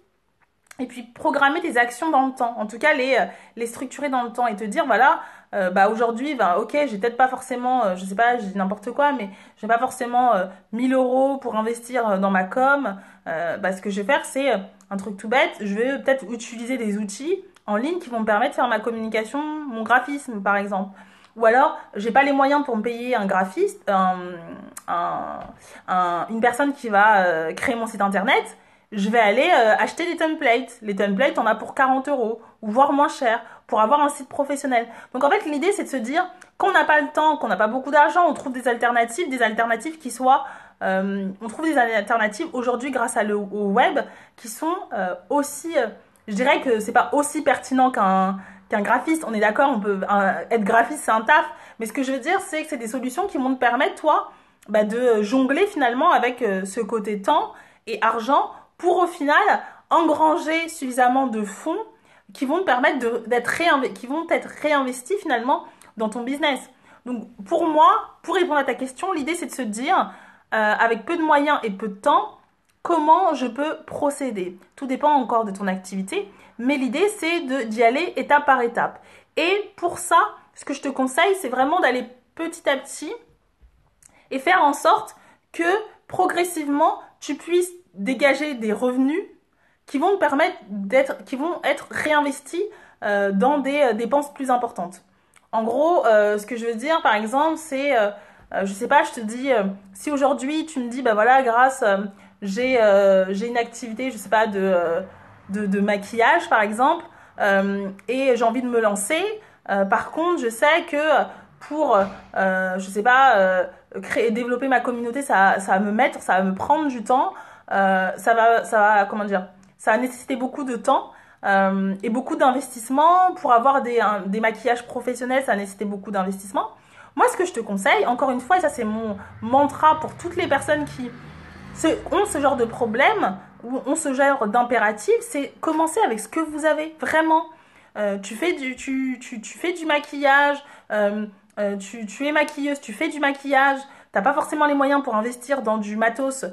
et puis programmer tes actions dans le temps. En tout cas, les structurer dans le temps et te dire, voilà, bah aujourd'hui, bah, ok, j'ai peut-être pas forcément, je sais pas, je dis n'importe quoi, mais j'ai pas forcément 1000 euros pour investir dans ma com. Bah, ce que je vais faire, c'est un truc tout bête. Je vais peut-être utiliser des outils en ligne qui vont me permettre de faire ma communication, mon graphisme, par exemple. Ou alors, j'ai pas les moyens pour me payer un graphiste, une personne qui va créer mon site internet. Je vais aller acheter des templates. Les templates, on a pour 40 euros, ou voire moins cher, pour avoir un site professionnel. Donc en fait, l'idée, c'est de se dire qu'on n'a pas le temps, qu'on n'a pas beaucoup d'argent, on trouve des alternatives qui soient... on trouve des alternatives aujourd'hui grâce au web qui sont aussi... je dirais que c'est pas aussi pertinent qu'un graphiste. On est d'accord, on peut être graphiste, c'est un taf. Mais ce que je veux dire, c'est que c'est des solutions qui vont te permettre, toi, bah, de jongler finalement avec ce côté temps et argent pour au final engranger suffisamment de fonds qui vont te permettre qui vont être réinvestis finalement dans ton business. Donc pour moi, pour répondre à ta question, l'idée c'est de se dire, avec peu de moyens et peu de temps, comment je peux procéder. Tout dépend encore de ton activité, mais l'idée c'est d'y aller étape par étape. Et pour ça, ce que je te conseille, c'est vraiment d'aller petit à petit et faire en sorte que progressivement, tu puisses dégager des revenus qui vont te permettre qui vont être réinvestis dans des dépenses plus importantes. En gros, ce que je veux dire, par exemple, c'est, je sais pas, je te dis, si aujourd'hui tu me dis, bah voilà, grâce, j'ai une activité, je sais pas, de maquillage, par exemple, et j'ai envie de me lancer. Par contre, je sais que pour, je sais pas, développer ma communauté, ça va ça va me prendre du temps. Comment dire, ça va nécessiter beaucoup de temps et beaucoup d'investissement. Pour avoir des maquillages professionnels, ça va nécessiter beaucoup d'investissement. Moi, ce que je te conseille, encore une fois, et ça c'est mon mantra pour toutes les personnes qui ont ce genre de problème, ou ont ce genre d'impératif, c'est commencer avec ce que vous avez, vraiment. Tu fais du maquillage, tu es maquilleuse, tu fais du maquillage, t'as pas forcément les moyens pour investir dans du matos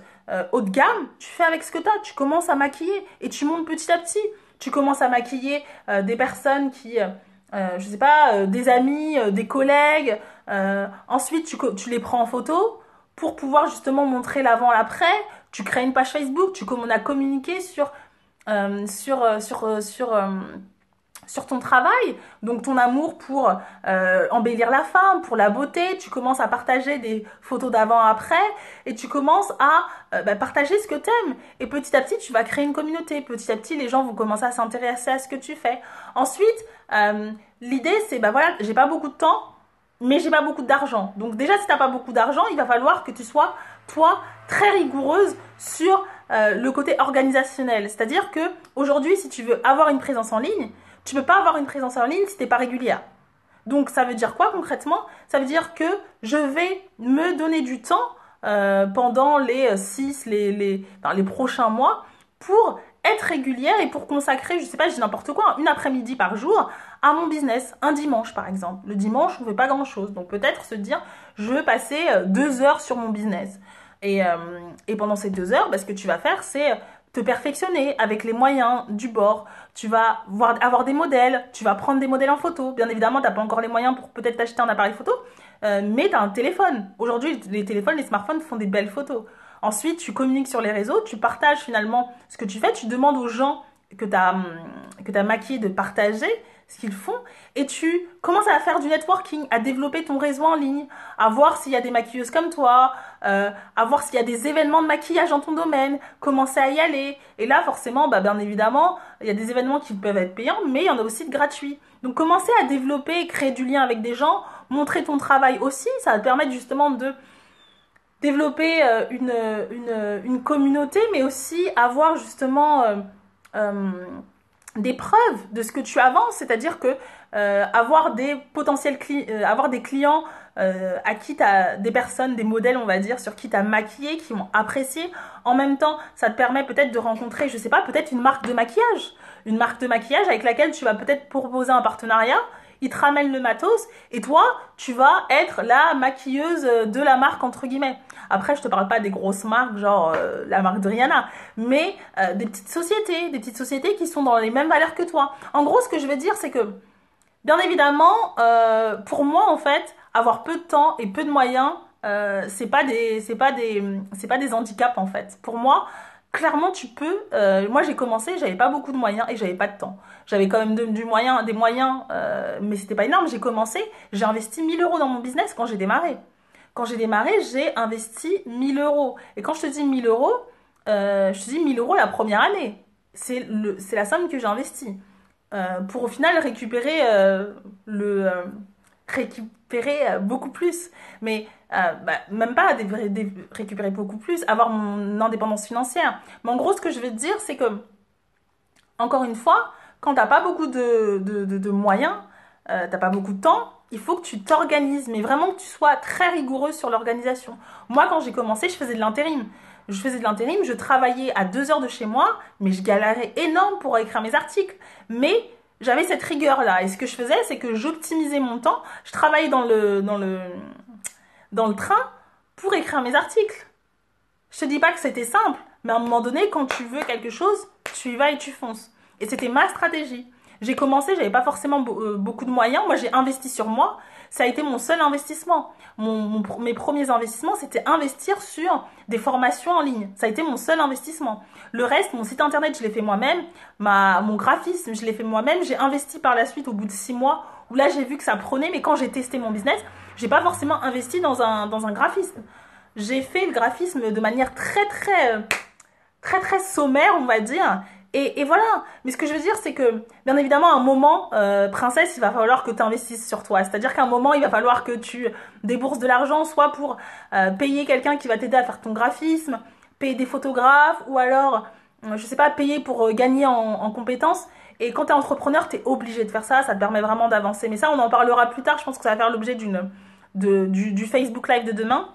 haut de gamme, tu fais avec ce que t'as, tu commences à maquiller et tu montes petit à petit. Tu commences à maquiller des personnes qui, je sais pas, des amis, des collègues. Ensuite, tu les prends en photo pour pouvoir justement montrer l'avant-l'après. Tu crées une page Facebook, tu commences à communiquer sur ton travail, donc ton amour pour embellir la femme, pour la beauté, tu commences à partager des photos d'avant-après et tu commences à partager ce que t'aimes. Et petit à petit, tu vas créer une communauté. Petit à petit, les gens vont commencer à s'intéresser à ce que tu fais. Ensuite, l'idée, c'est, voilà, j'ai pas beaucoup de temps, mais j'ai pas beaucoup d'argent. Donc déjà, si t'as pas beaucoup d'argent, il va falloir que tu sois, toi, très rigoureuse sur le côté organisationnel. C'est-à-dire que aujourd'hui, si tu veux avoir une présence en ligne, tu peux pas avoir une présence en ligne si t'es pas régulière. Donc ça veut dire quoi concrètement? Ça veut dire que je vais me donner du temps pendant les les prochains mois pour être régulière et pour consacrer, je sais pas, je dis n'importe quoi, une après-midi par jour à mon business, un dimanche par exemple. Le dimanche, on fait pas grand-chose. Donc peut-être se dire, je veux passer 2 heures sur mon business. Et pendant ces 2 heures, ce que tu vas faire, c'est te perfectionner avec les moyens du bord. Tu vas avoir des modèles, tu vas prendre des modèles en photo. Bien évidemment, tu n'as pas encore les moyens pour peut-être t'acheter un appareil photo, mais tu as un téléphone. Aujourd'hui, les téléphones, les smartphones font des belles photos. Ensuite, tu communiques sur les réseaux, tu partages finalement ce que tu fais, tu demandes aux gens que tu as maquillés de partager ce qu'ils font, et tu commences à faire du networking, à développer ton réseau en ligne, à voir s'il y a des maquilleuses comme toi, à voir s'il y a des événements de maquillage dans ton domaine, commencer à y aller. Et là, forcément, bien évidemment, il y a des événements qui peuvent être payants, mais il y en a aussi de gratuits. Donc, commencer à développer, créer du lien avec des gens, montrer ton travail aussi, ça va te permettre justement de développer une communauté, mais aussi avoir justement des preuves de ce que tu avances, c'est-à-dire que avoir des potentiels avoir des clients à qui t'as des personnes, des modèles, on va dire, sur qui t'as maquillé, qui ont apprécié. En même temps, ça te permet peut-être de rencontrer, je sais pas, peut-être une marque de maquillage avec laquelle tu vas peut-être proposer un partenariat. Ils te ramènent le matos et toi, tu vas être la maquilleuse de la marque, entre guillemets. Après, je te parle pas des grosses marques, genre la marque de Rihanna, mais des petites sociétés qui sont dans les mêmes valeurs que toi. En gros, ce que je veux dire, c'est que, bien évidemment, pour moi, en fait, avoir peu de temps et peu de moyens, c'est pas des handicaps, en fait. Pour moi, clairement, tu peux. Moi, j'ai commencé, j'avais pas beaucoup de moyens et j'avais pas de temps. J'avais quand même des moyens, mais c'était pas énorme. J'ai commencé, j'ai investi 1 000 € dans mon business quand j'ai démarré. Quand j'ai démarré, j'ai investi 1 000 €. Et quand je te dis 1 000 €, je te dis 1 000 € la première année. C'est la somme que j'ai investie. Pour au final récupérer beaucoup plus. Mais même pas récupérer beaucoup plus, avoir mon indépendance financière. Mais en gros, ce que je veux te dire, c'est que, encore une fois, quand t'as pas beaucoup de moyens, t'as pas beaucoup de temps, il faut que tu t'organises, mais vraiment que tu sois très rigoureuse sur l'organisation. Moi, quand j'ai commencé, je faisais de l'intérim. Je travaillais à 2 heures de chez moi, mais je galérais énorme pour écrire mes articles. Mais j'avais cette rigueur-là. Et ce que je faisais, c'est que j'optimisais mon temps. Je travaillais dans le train pour écrire mes articles. Je te dis pas que c'était simple, mais à un moment donné, quand tu veux quelque chose, tu y vas et tu fonces. Et c'était ma stratégie. J'ai commencé, j'avais pas forcément beaucoup de moyens. Moi, j'ai investi sur moi. Ça a été mon seul investissement. Mes premiers investissements, c'était investir sur des formations en ligne. Ça a été mon seul investissement. Le reste, mon site internet, je l'ai fait moi-même. Mon graphisme, je l'ai fait moi-même. J'ai investi par la suite au bout de 6 mois, où là, j'ai vu que ça prenait. Mais quand j'ai testé mon business, j'ai pas forcément investi dans un graphisme. J'ai fait le graphisme de manière très sommaire, on va dire. Et voilà. Mais ce que je veux dire, c'est que, bien évidemment, à un moment, princesse, il va falloir que tu investisses sur toi. C'est-à-dire qu'à un moment, il va falloir que tu débourses de l'argent, soit pour payer quelqu'un qui va t'aider à faire ton graphisme, payer des photographes, ou alors, je sais pas, payer pour gagner en compétences. Et quand tu es entrepreneur, tu es obligé de faire ça. Ça te permet vraiment d'avancer. Mais ça, on en parlera plus tard. Je pense que ça va faire l'objet du Facebook Live de demain.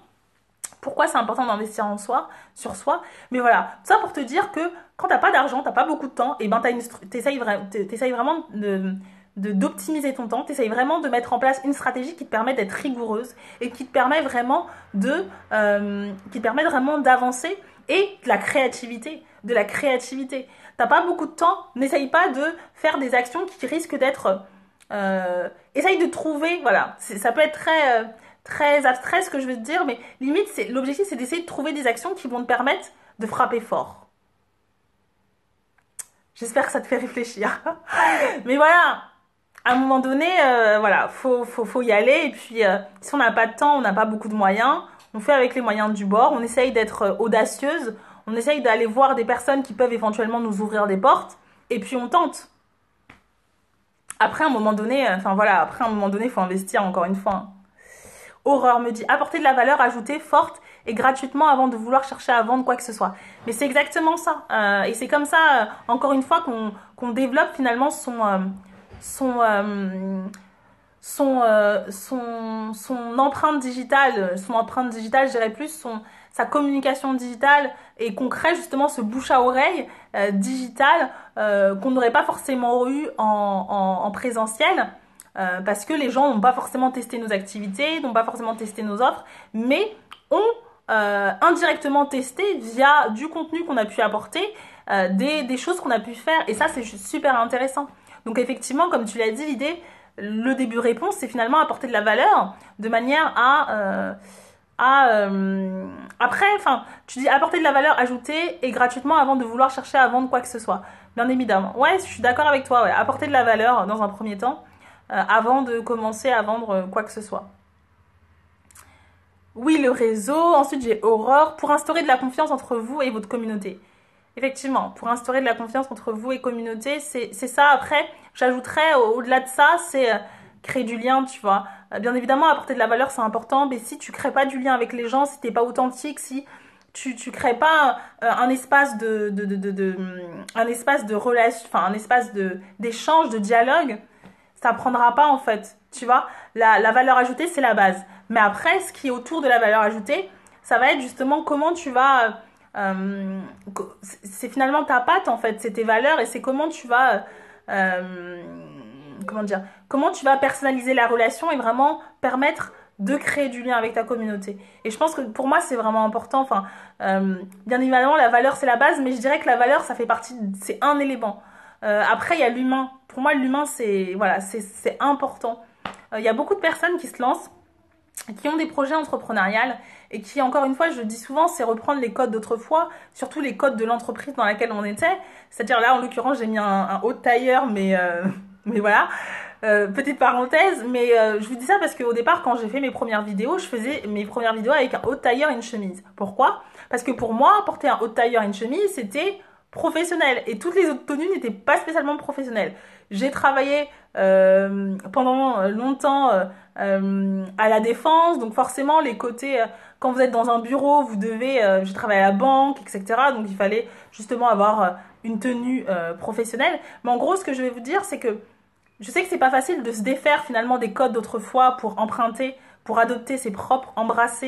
Pourquoi c'est important d'investir en soi, sur soi. Mais voilà, tout ça pour te dire que quand t'as pas d'argent, t'as pas beaucoup de temps, et ben t'essayes vraiment d'optimiser ton temps, t'essayes vraiment de mettre en place une stratégie qui te permet d'être rigoureuse et qui te permet vraiment d'avancer et de la créativité. T'as pas beaucoup de temps, n'essaye pas de faire des actions qui risquent d'être... essaye de trouver, voilà, ça peut être très abstrait ce que je veux te dire, mais limite, l'objectif c'est d'essayer de trouver des actions qui vont te permettre de frapper fort. J'espère que ça te fait réfléchir. Mais voilà, à un moment donné, voilà, faut y aller. Et puis, si on n'a pas de temps, on n'a pas beaucoup de moyens, on fait avec les moyens du bord. On essaye d'être audacieuse. On essaye d'aller voir des personnes qui peuvent éventuellement nous ouvrir des portes. Et puis, on tente. Après, à un moment donné, il faut investir encore une fois. Aurore me dit, apporter de la valeur ajoutée forte et gratuitement avant de vouloir chercher à vendre quoi que ce soit. Mais c'est exactement ça. Et c'est comme ça, encore une fois, qu'on développe finalement son empreinte digitale, je dirais plus, sa communication digitale, et qu'on crée justement ce bouche à oreille digital qu'on n'aurait pas forcément eu en présentiel. Parce que les gens n'ont pas forcément testé nos activités, n'ont pas forcément testé nos offres, mais ont indirectement testé via du contenu qu'on a pu apporter, des choses qu'on a pu faire, et ça c'est super intéressant. Donc effectivement, comme tu l'as dit, l'idée, le début réponse, c'est finalement apporter de la valeur de manière après, enfin, tu dis apporter de la valeur ajoutée et gratuitement avant de vouloir chercher à vendre quoi que ce soit. Bien évidemment. Ouais, je suis d'accord avec toi, ouais. Apporter de la valeur dans un premier temps. Avant de commencer à vendre quoi que ce soit. Oui, le réseau. Ensuite, j'ai Aurore. Pour instaurer de la confiance entre vous et votre communauté. Effectivement, pour instaurer de la confiance entre vous et communauté, c'est ça. Après, j'ajouterais, au-delà de ça, c'est créer du lien, tu vois. Bien évidemment, apporter de la valeur, c'est important, mais si tu crées pas du lien avec les gens, si t'es pas authentique, si tu crées pas un espace un espace de relation, enfin un espace d'échange, de dialogue, ça prendra pas en fait, tu vois. La valeur ajoutée, c'est la base. Mais après, ce qui est autour de la valeur ajoutée, ça va être justement comment tu vas... c'est finalement ta patte en fait, c'est tes valeurs, et c'est comment tu vas... comment tu vas personnaliser la relation et vraiment permettre de créer du lien avec ta communauté. Et je pense que pour moi, c'est vraiment important. Enfin, bien évidemment, la valeur, c'est la base, mais je dirais que la valeur, ça fait partie... C'est un élément. Après, il y a l'humain. Pour moi, l'humain, c'est important. Il y a beaucoup de personnes qui se lancent, qui ont des projets entrepreneuriales et qui, encore une fois, je le dis souvent, c'est reprendre les codes d'autrefois, surtout les codes de l'entreprise dans laquelle on était. C'est-à-dire là, en l'occurrence, j'ai mis un haut de tailleur, mais voilà. Petite parenthèse, mais je vous dis ça parce qu'au départ, quand j'ai fait mes premières vidéos, je faisais mes premières vidéos avec un haut de tailleur et une chemise. Pourquoi? Parce que pour moi, porter un haut de tailleur et une chemise, c'était professionnel, et toutes les autres tenues n'étaient pas spécialement professionnelles. J'ai travaillé pendant longtemps à la défense, donc forcément les côtés, quand vous êtes dans un bureau, vous devez, j'ai travaillé à la banque, etc. Donc il fallait justement avoir une tenue professionnelle. Mais en gros, ce que je vais vous dire, c'est que je sais que c'est pas facile de se défaire finalement des codes d'autrefois pour emprunter, pour adopter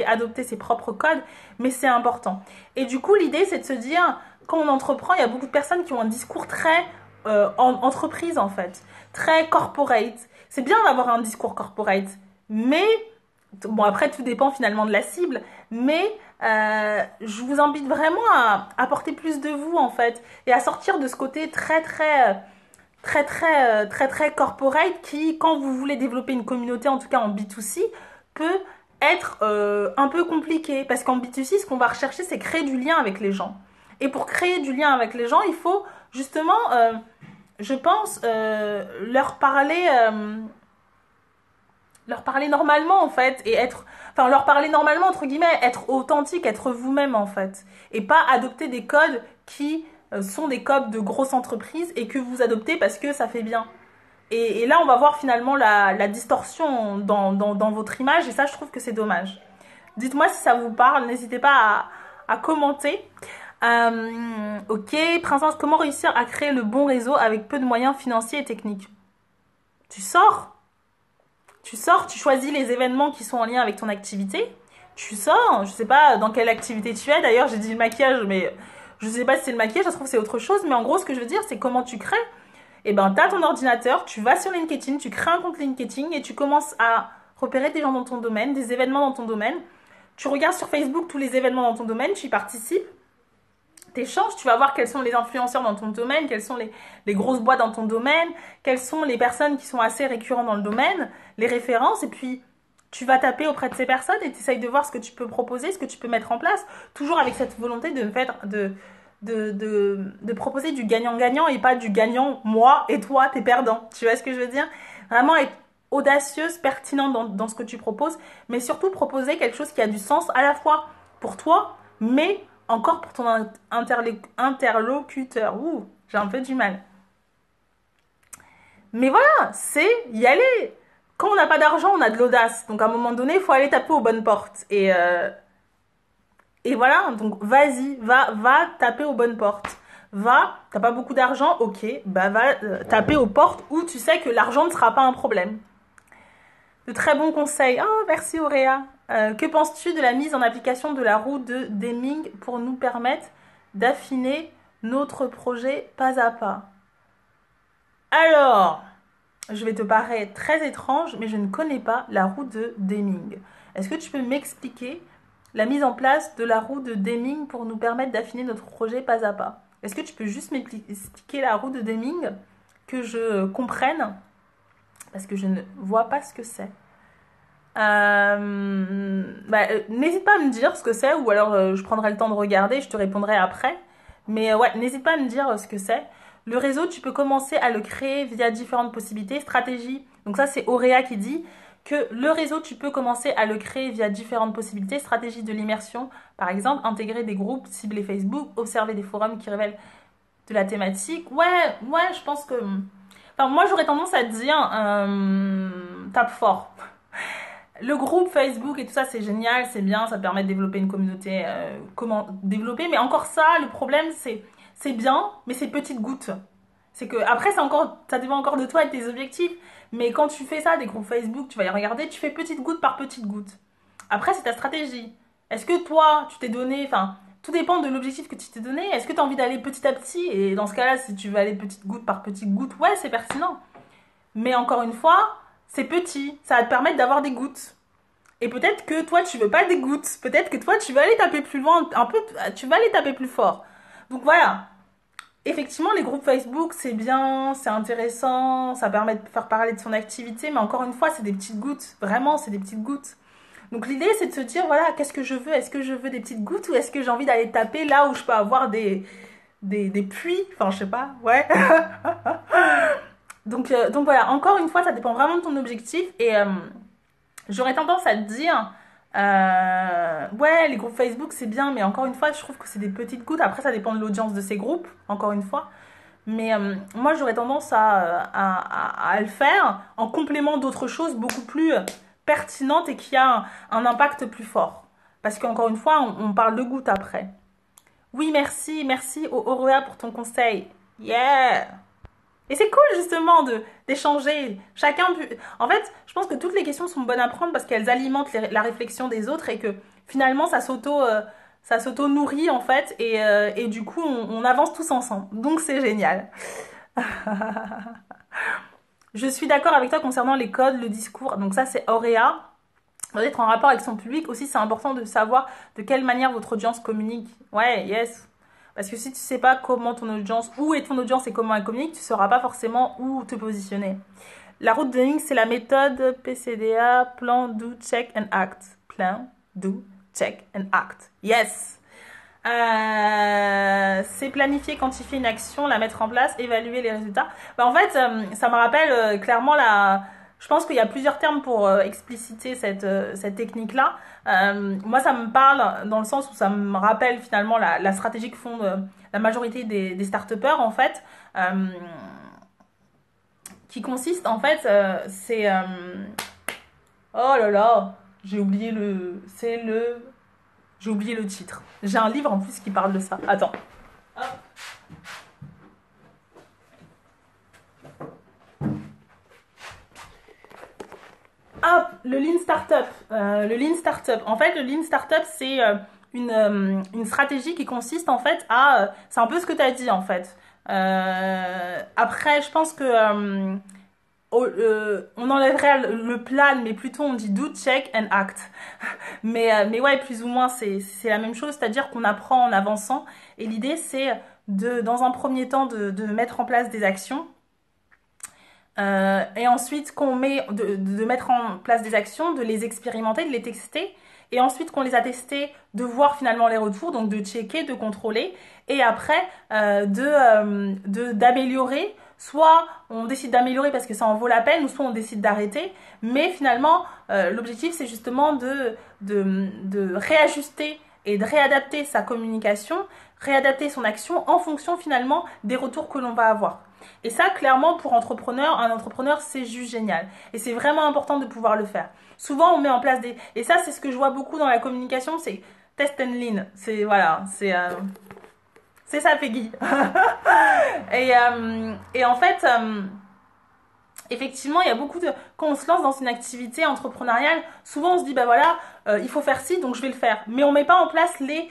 adopter ses propres codes, mais c'est important. Et du coup, l'idée, c'est de se dire, quand on entreprend, il y a beaucoup de personnes qui ont un discours très entreprise en fait, très corporate. C'est bien d'avoir un discours corporate, mais bon, après tout dépend finalement de la cible, mais je vous invite vraiment à apporter plus de vous en fait, et à sortir de ce côté très corporate qui, quand vous voulez développer une communauté, en tout cas en B2C, peut être un peu compliqué, parce qu'en B2C, ce qu'on va rechercher, c'est créer du lien avec les gens. Et pour créer du lien avec les gens, il faut justement, je pense, leur parler normalement en fait, et leur parler normalement entre guillemets, être authentique, être vous-même en fait, et pas adopter des codes qui sont des codes de grosses entreprises et que vous adoptez parce que ça fait bien. Et là, on va voir finalement la distorsion dans votre image, et ça, je trouve que c'est dommage. Dites-moi si ça vous parle, n'hésitez pas à commenter. Ok, Princesse, comment réussir à créer le bon réseau avec peu de moyens financiers et techniques? Tu sors? Tu sors, tu choisis les événements qui sont en lien avec ton activité. Tu sors, je sais pas dans quelle activité tu es. D'ailleurs, j'ai dit le maquillage, mais je sais pas si c'est le maquillage, ça se trouve c'est autre chose. Mais en gros, ce que je veux dire, c'est comment tu crées. Eh ben, t'as ton ordinateur, tu vas sur LinkedIn, tu crées un compte LinkedIn et tu commences à repérer des gens dans ton domaine, des événements dans ton domaine. Tu regardes sur Facebook tous les événements dans ton domaine, tu y participes. T'échanges, tu vas voir quels sont les influenceurs dans ton domaine, quelles sont les grosses boîtes dans ton domaine, quelles sont les personnes qui sont assez récurrentes dans le domaine, les références, et puis tu vas taper auprès de ces personnes et tu essayes de voir ce que tu peux proposer, ce que tu peux mettre en place, toujours avec cette volonté de proposer du gagnant-gagnant et pas du gagnant, moi et toi, t'es perdant. Tu vois ce que je veux dire? Vraiment être audacieuse, pertinente dans ce que tu proposes, mais surtout proposer quelque chose qui a du sens à la fois pour toi, mais encore pour ton interlocuteur. Ouh, j'ai un peu du mal. Mais voilà, c'est y aller. Quand on n'a pas d'argent, on a de l'audace. Donc à un moment donné, il faut aller taper aux bonnes portes. Et voilà, donc vas-y, va taper aux bonnes portes. Va, t'as pas beaucoup d'argent, ok, bah va taper aux portes où tu sais que l'argent ne sera pas un problème. De très bons conseils. Oh, merci Auréa. Que penses-tu de la mise en application de la roue de Deming pour nous permettre d'affiner notre projet pas à pas? Alors, je vais te paraître très étrange, mais je ne connais pas la roue de Deming. Est-ce que tu peux m'expliquer la mise en place de la roue de Deming pour nous permettre d'affiner notre projet pas à pas? Est-ce que tu peux juste m'expliquer la roue de Deming, que je comprenne? Parce que je ne vois pas ce que c'est. N'hésite pas à me dire ce que c'est, ou alors je prendrai le temps de regarder, je te répondrai après. Mais ouais, n'hésite pas à me dire ce que c'est. Le réseau, tu peux commencer à le créer via différentes possibilités, stratégies. Donc ça, c'est Auréa qui dit que le réseau, tu peux commencer à le créer via différentes possibilités, stratégies de l'immersion. Par exemple, intégrer des groupes, cibler Facebook, observer des forums qui révèlent de la thématique. Ouais, je pense que... Enfin, moi, j'aurais tendance à te dire, tape fort. Le groupe Facebook et tout ça, c'est génial, c'est bien, ça permet de développer une communauté. Comment développer? Mais encore ça, le problème, c'est bien, mais c'est petites gouttes. C'est que après, ça dépend encore de toi et de tes objectifs. Mais quand tu fais ça, des groupes Facebook, tu vas y regarder, tu fais petite goutte par petite goutte. Après, c'est ta stratégie. Est-ce que toi, tu t'es donné, enfin, tout dépend de l'objectif que tu t'es donné. Est-ce que tu as envie d'aller petit à petit? Et dans ce cas-là, si tu veux aller petite goutte par petite goutte, ouais, c'est pertinent. Mais encore une fois, c'est petit. Ça va te permettre d'avoir des gouttes. Et peut-être que toi, tu veux pas des gouttes. Peut-être que toi, tu vas aller taper plus loin, un peu, tu vas aller taper plus fort. Donc voilà. Effectivement, les groupes Facebook, c'est bien, c'est intéressant, ça permet de faire parler de son activité, mais encore une fois, c'est des petites gouttes. Vraiment, c'est des petites gouttes. Donc l'idée, c'est de se dire, voilà, qu'est-ce que je veux? Est-ce que je veux des petites gouttes ou est-ce que j'ai envie d'aller taper là où je peux avoir des puits? Enfin, je sais pas, ouais. Donc voilà, encore une fois, ça dépend vraiment de ton objectif. Et j'aurais tendance à te dire, ouais, les groupes Facebook, c'est bien, mais encore une fois, je trouve que c'est des petites gouttes. Après, ça dépend de l'audience de ces groupes, encore une fois. Mais moi, j'aurais tendance à le faire en complément d'autres choses beaucoup plus pertinentes et qui a un impact plus fort. Parce qu'encore une fois, on parle de gouttes après. Oui, merci Auréa pour ton conseil. Yeah! Et c'est cool justement d'échanger. En fait, je pense que toutes les questions sont bonnes à prendre parce qu'elles alimentent la réflexion des autres et que finalement ça s'auto nourrit en fait et du coup on avance tous ensemble. Donc c'est génial. Je suis d'accord avec toi concernant les codes, le discours. Donc ça c'est Auréa. D'être en rapport avec son public aussi, c'est important de savoir de quelle manière votre audience communique. Ouais, yes. Parce que si tu sais pas comment ton audience, où est ton audience et comment elle communique, tu sauras pas forcément où te positionner. La route de Deming, c'est la méthode PCDA, Plan, Do, Check and Act. Plan, Do, Check and Act. Yes. C'est planifier, quantifier une action, la mettre en place, évaluer les résultats. En fait, ça me rappelle clairement je pense qu'il y a plusieurs termes pour expliciter cette technique-là. Moi, ça me parle dans le sens où ça me rappelle finalement la stratégie que font la majorité des start-upers, en fait, qui consiste, en fait, c'est... oh là là, j'ai oublié j'ai oublié le titre. J'ai un livre en plus qui parle de ça. Attends. Hop. le Lean Startup. Le Lean Startup. En fait, le Lean Startup, c'est une stratégie qui consiste en fait à... c'est un peu ce que tu as dit en fait. Après, je pense que on enlèverait le plan, mais plutôt on dit do, check and act. Mais ouais, plus ou moins, c'est la même chose, c'est-à-dire qu'on apprend en avançant. Et l'idée, c'est dans un premier temps, de mettre en place des actions. Et ensuite de mettre en place des actions, de les expérimenter, de les tester, et ensuite qu'on les a testés, de voir finalement les retours, donc de checker, de contrôler, et après d'améliorer. Soit on décide d'améliorer parce que ça en vaut la peine, ou soit on décide d'arrêter. Mais finalement, l'objectif c'est justement de réajuster et de réadapter sa communication, réadapter son action en fonction finalement des retours que l'on va avoir. Et ça, clairement, pour un entrepreneur, c'est juste génial. Et c'est vraiment important de pouvoir le faire. Souvent, on met en place des... Et ça, c'est ce que je vois beaucoup dans la communication, c'est test and lean. Voilà, c'est ça, Peggy. Et en fait, effectivement, il y a beaucoup de... Quand on se lance dans une activité entrepreneuriale, souvent on se dit, bah voilà, il faut faire ci, donc je vais le faire. Mais on ne met pas en place les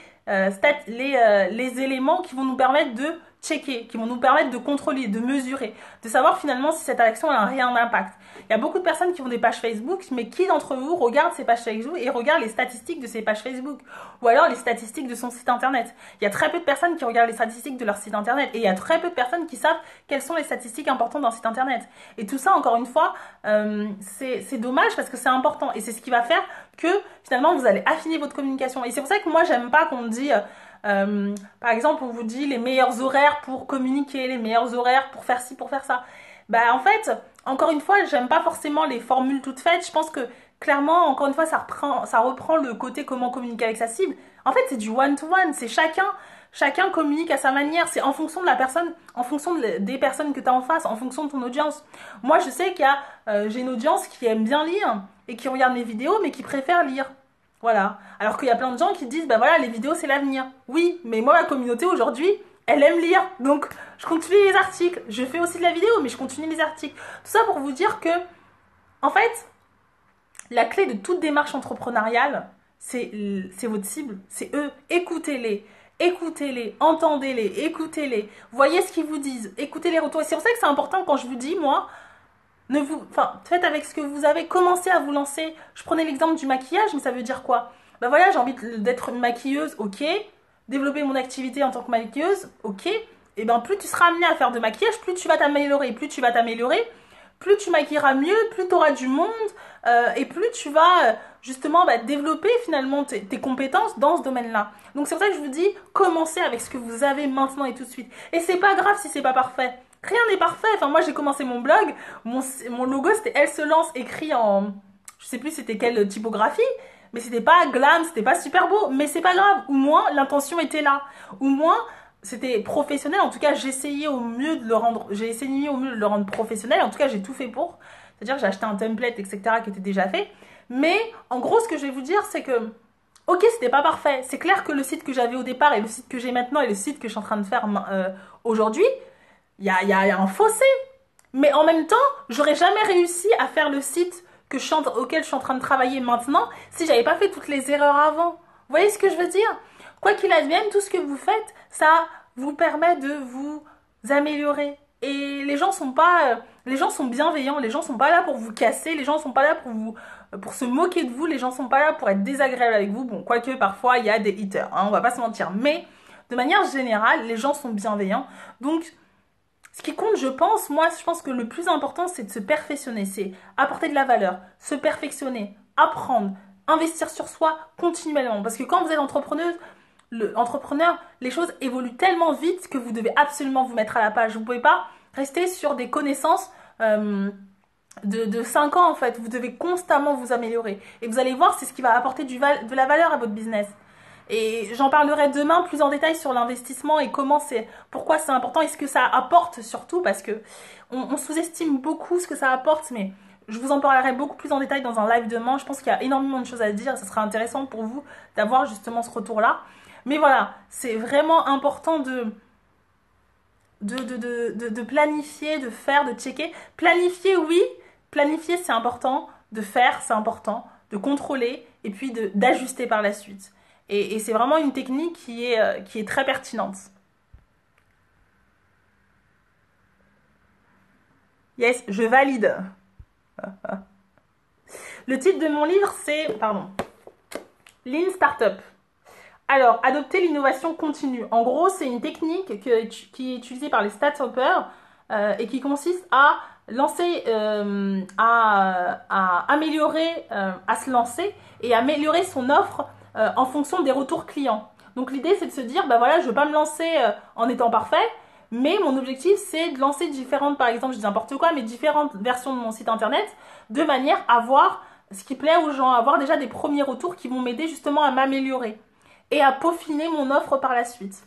éléments qui vont nous permettre de checker, qui vont nous permettre de contrôler, de mesurer, de savoir finalement si cette action a un réel impact. Il y a beaucoup de personnes qui ont des pages Facebook, mais qui d'entre vous regarde ces pages Facebook et regarde les statistiques de ces pages Facebook, ou alors les statistiques de son site internet. Il y a très peu de personnes qui regardent les statistiques de leur site internet, et il y a très peu de personnes qui savent quelles sont les statistiques importantes d'un site internet. Et tout ça, encore une fois, c'est dommage parce que c'est important, et c'est ce qui va faire que finalement vous allez affiner votre communication. Et c'est pour ça que moi j'aime pas qu'on me dise par exemple, on vous dit les meilleurs horaires pour communiquer, les meilleurs horaires pour faire ci, pour faire ça. Bah en fait, encore une fois, j'aime pas forcément les formules toutes faites. Je pense que clairement, encore une fois, ça reprend le côté comment communiquer avec sa cible. En fait, c'est du one-to-one, c'est chacun communique à sa manière. C'est en fonction de la personne, en fonction des personnes que tu as en face, en fonction de ton audience. Moi, je sais j'ai une audience qui aime bien lire et qui regarde mes vidéos, mais qui préfère lire. Voilà. Alors qu'il y a plein de gens qui disent, bah voilà, les vidéos c'est l'avenir. Oui, mais moi, ma communauté aujourd'hui, elle aime lire. Donc, je continue les articles. Je fais aussi de la vidéo, mais je continue les articles. Tout ça pour vous dire que, en fait, la clé de toute démarche entrepreneuriale, c'est votre cible, c'est eux. Écoutez-les. Écoutez-les, entendez-les, écoutez-les. Voyez ce qu'ils vous disent. Écoutez les retours. Et c'est pour ça que c'est important quand je vous dis, moi, faites avec ce que vous avez, commencez à vous lancer. Je prenais l'exemple du maquillage, mais ça veut dire quoi? Ben voilà, j'ai envie d'être maquilleuse, ok. Développer mon activité en tant que maquilleuse, ok. Et ben plus tu seras amené à faire de maquillage, plus tu vas t'améliorer. Plus tu vas t'améliorer, plus tu maquilleras mieux, plus tu auras du monde, et plus tu vas justement développer finalement tes compétences dans ce domaine-là. Donc c'est pour ça que je vous dis, commencez avec ce que vous avez maintenant et tout de suite. Et c'est pas grave si c'est pas parfait. Rien n'est parfait. Enfin, moi, j'ai commencé mon blog. Mon logo, c'était Elle se lance, écrit en... Je sais plus c'était quelle typographie. Mais c'était pas glam, c'était pas super beau. Mais c'est pas grave. Au moins, l'intention était là. Au moins, c'était professionnel. En tout cas, j'ai essayé au mieux de le rendre professionnel. En tout cas, j'ai tout fait pour. C'est-à-dire que j'ai acheté un template, etc. qui était déjà fait. Mais, en gros, ce que je vais vous dire, c'est que... Ok, c'était pas parfait. C'est clair que le site que j'avais au départ et le site que j'ai maintenant et le site que je suis en train de faire aujourd'hui... Il y a un fossé. Mais en même temps, j'aurais jamais réussi à faire le site auquel je suis en train de travailler maintenant si j'avais pas fait toutes les erreurs avant. Vous voyez ce que je veux dire? Quoi qu'il advienne, tout ce que vous faites, ça vous permet de vous améliorer. Et les gens sont bienveillants, les gens sont pas là pour vous casser, les gens sont pas là pour se moquer de vous, les gens sont pas là pour être désagréables avec vous. Bon, quoique parfois il y a des haters, hein, on va pas se mentir. Mais de manière générale, les gens sont bienveillants. Donc, ce qui compte, je pense que le plus important, c'est de se perfectionner, c'est apporter de la valeur, se perfectionner, apprendre, investir sur soi continuellement. Parce que quand vous êtes entrepreneur, les choses évoluent tellement vite que vous devez absolument vous mettre à la page. Vous ne pouvez pas rester sur des connaissances de 5 ans en fait. Vous devez constamment vous améliorer. Et vous allez voir, c'est ce qui va apporter de la valeur à votre business. Et j'en parlerai demain plus en détail sur l'investissement et pourquoi c'est important et ce que ça apporte surtout, parce que on sous-estime beaucoup ce que ça apporte, mais je vous en parlerai beaucoup plus en détail dans un live demain. Je pense qu'il y a énormément de choses à dire, ça sera intéressant pour vous d'avoir justement ce retour-là. Mais voilà, c'est vraiment important de planifier, de faire, de checker. Planifier, oui, planifier c'est important. de faire, c'est important, de contrôler et puis d'ajuster par la suite. Et c'est vraiment une technique qui est très pertinente. Yes, je valide. Le titre de mon livre, c'est, pardon, Lean Startup. Alors, adopter l'innovation continue. En gros, c'est une technique qui est utilisée par les start-upers et qui consiste à lancer, à améliorer, à se lancer et améliorer son offre en fonction des retours clients. Donc l'idée, c'est de se dire, bah voilà, je ne veux pas me lancer en étant parfait, mais mon objectif, c'est de lancer différentes, par exemple, je dis n'importe quoi, mais différentes versions de mon site internet, de manière à voir ce qui plaît aux gens, à avoir déjà des premiers retours qui vont m'aider justement à m'améliorer et à peaufiner mon offre par la suite.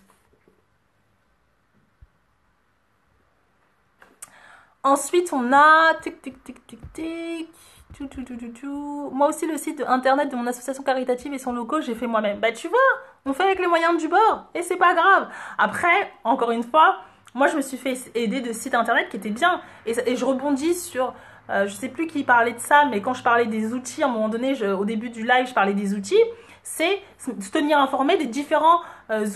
Ensuite, on a... Tic, tic, tic, tic, tic. Moi aussi, le site internet de mon association caritative et son logo, j'ai fait moi-même. Bah tu vois, on fait avec les moyens du bord et c'est pas grave. Après, encore une fois, moi je me suis fait aider de sites internet qui étaient bien. Et je rebondis sur... je sais plus qui parlait de ça, mais quand je parlais des outils, à un moment donné, au début du live, je parlais des outils. C'est se tenir informé des différents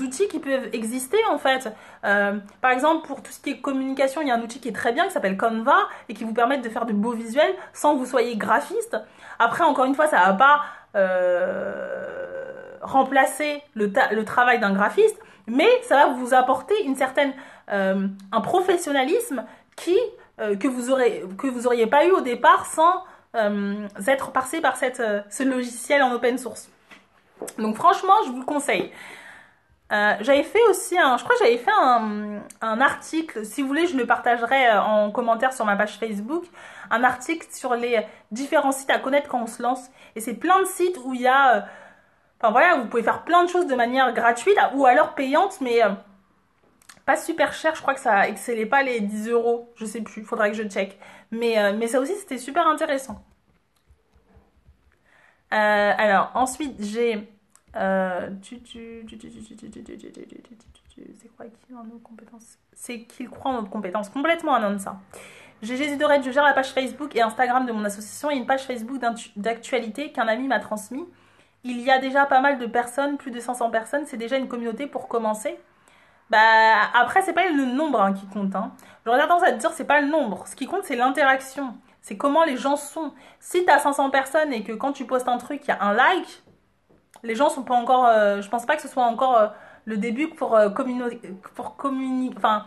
outils qui peuvent exister en fait. Par exemple, pour tout ce qui est communication, il y a un outil qui est très bien qui s'appelle Canva et qui vous permet de faire de beaux visuels sans que vous soyez graphiste. Après, encore une fois, ça ne va pas remplacer le travail d'un graphiste, mais ça va vous apporter une certaine, un professionnalisme que vous auriez pas eu au départ sans être passé par ce logiciel en open source. Donc franchement, je vous le conseille. J'avais fait aussi je crois que j'avais fait un article, si vous voulez, je le partagerai en commentaire sur ma page Facebook, un article sur les différents sites à connaître quand on se lance. Et c'est plein de sites où il y a, enfin voilà, vous pouvez faire plein de choses de manière gratuite ou alors payante, mais pas super cher. Je crois que ça excellait pas les 10 €, je sais plus, faudrait que je check. Mais ça aussi, c'était super intéressant. Alors, ensuite, j'ai... c'est quoi qui en nos compétences? C'est qu'il croit en notre compétences. Complètement un homme, ça. J'ai Jésus de Red, je gère la page Facebook et Instagram de mon association et une page Facebook d'actualité qu'un ami m'a transmis. Il y a déjà pas mal de personnes, plus de 500 personnes, c'est déjà une communauté pour commencer. Bah, après, c'est pas le nombre qui compte. J'aurais tendance à te dire, c'est pas le nombre. Ce qui compte, c'est l'interaction. C'est comment les gens sont. Si t'as 500 personnes et que quand tu postes un truc, il y a un like, les gens sont pas encore... je pense pas que ce soit encore le début pour communiquer. Enfin,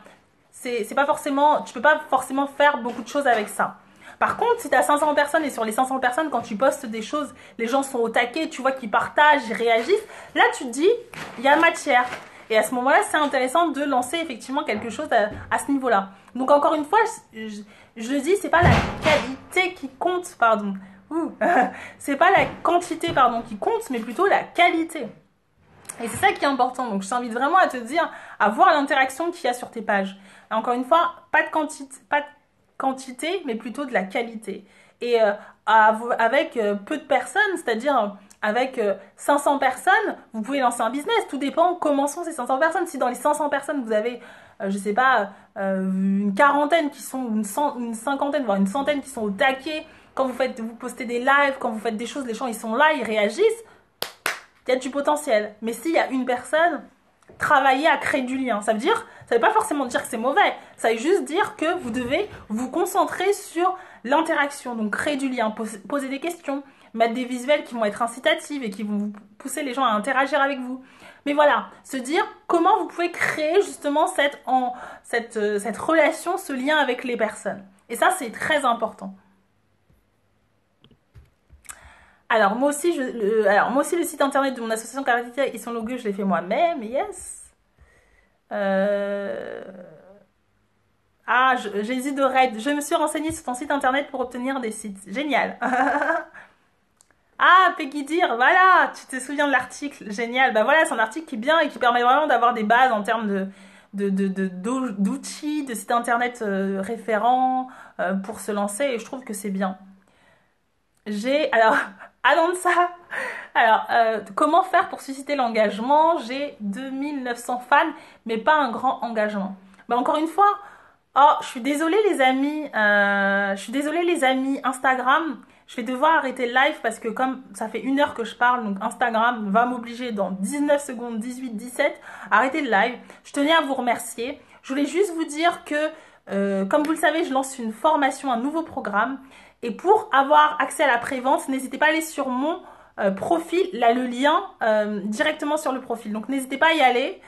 c'est pas forcément... Tu peux pas forcément faire beaucoup de choses avec ça. Par contre, si tu as 500 personnes et sur les 500 personnes, quand tu postes des choses, les gens sont au taquet, tu vois qu'ils partagent, ils réagissent, là tu te dis, il y a matière. Et à ce moment-là, c'est intéressant de lancer effectivement quelque chose à ce niveau-là. Donc encore une fois, je le dis, c'est pas la qualité qui compte, pardon. C'est pas la quantité, pardon, qui compte, mais plutôt la qualité. Et c'est ça qui est important. Donc je t'invite vraiment à te dire, à voir l'interaction qu'il y a sur tes pages. Et encore une fois, pas de quantité, mais plutôt de la qualité. Et avec peu de personnes, c'est-à-dire avec 500 personnes, vous pouvez lancer un business. Tout dépend comment sont ces 500 personnes. Si dans les 500 personnes, vous avez, je sais pas, une quarantaine qui sont, une cinquantaine, voire une centaine qui sont au taquet, quand vous postez des lives, quand vous faites des choses, les gens ils sont là, ils réagissent, il y a du potentiel. Mais s'il y a une personne, travailler à créer du lien. Ça veut pas forcément dire que c'est mauvais. Ça veut juste dire que vous devez vous concentrer sur l'interaction. Donc créer du lien, poser des questions, mettre des visuels qui vont être incitatifs et qui vont pousser les gens à interagir avec vous. Mais voilà, se dire comment vous pouvez créer justement cette relation, ce lien avec les personnes. Et ça, c'est très important. Alors moi aussi, le site internet de mon association caritative et son logo, je l'ai fait moi-même, yes. J'hésite de raid. Je me suis renseignée sur ton site internet pour obtenir des sites. Génial. Ah, Peggy Dire, voilà, tu te souviens de l'article. Génial. Bah voilà, c'est un article qui est bien et qui permet vraiment d'avoir des bases en termes d'outils, de sites internet référents pour se lancer et je trouve que c'est bien. Allant de ça, comment faire pour susciter l'engagement? J'ai 2900 fans, mais pas un grand engagement. Bah encore une fois, je suis désolée les amis, Instagram, Je vais devoir arrêter le live parce que comme ça fait 1 heure que je parle, donc Instagram va m'obliger dans 19 secondes, 18, 17, à arrêter le live. Je tenais à vous remercier. Je voulais juste vous dire que, comme vous le savez, je lance une formation, un nouveau programme. Et pour avoir accès à la prévente, n'hésitez pas à aller sur mon profil, là le lien directement sur le profil. Donc n'hésitez pas à y aller.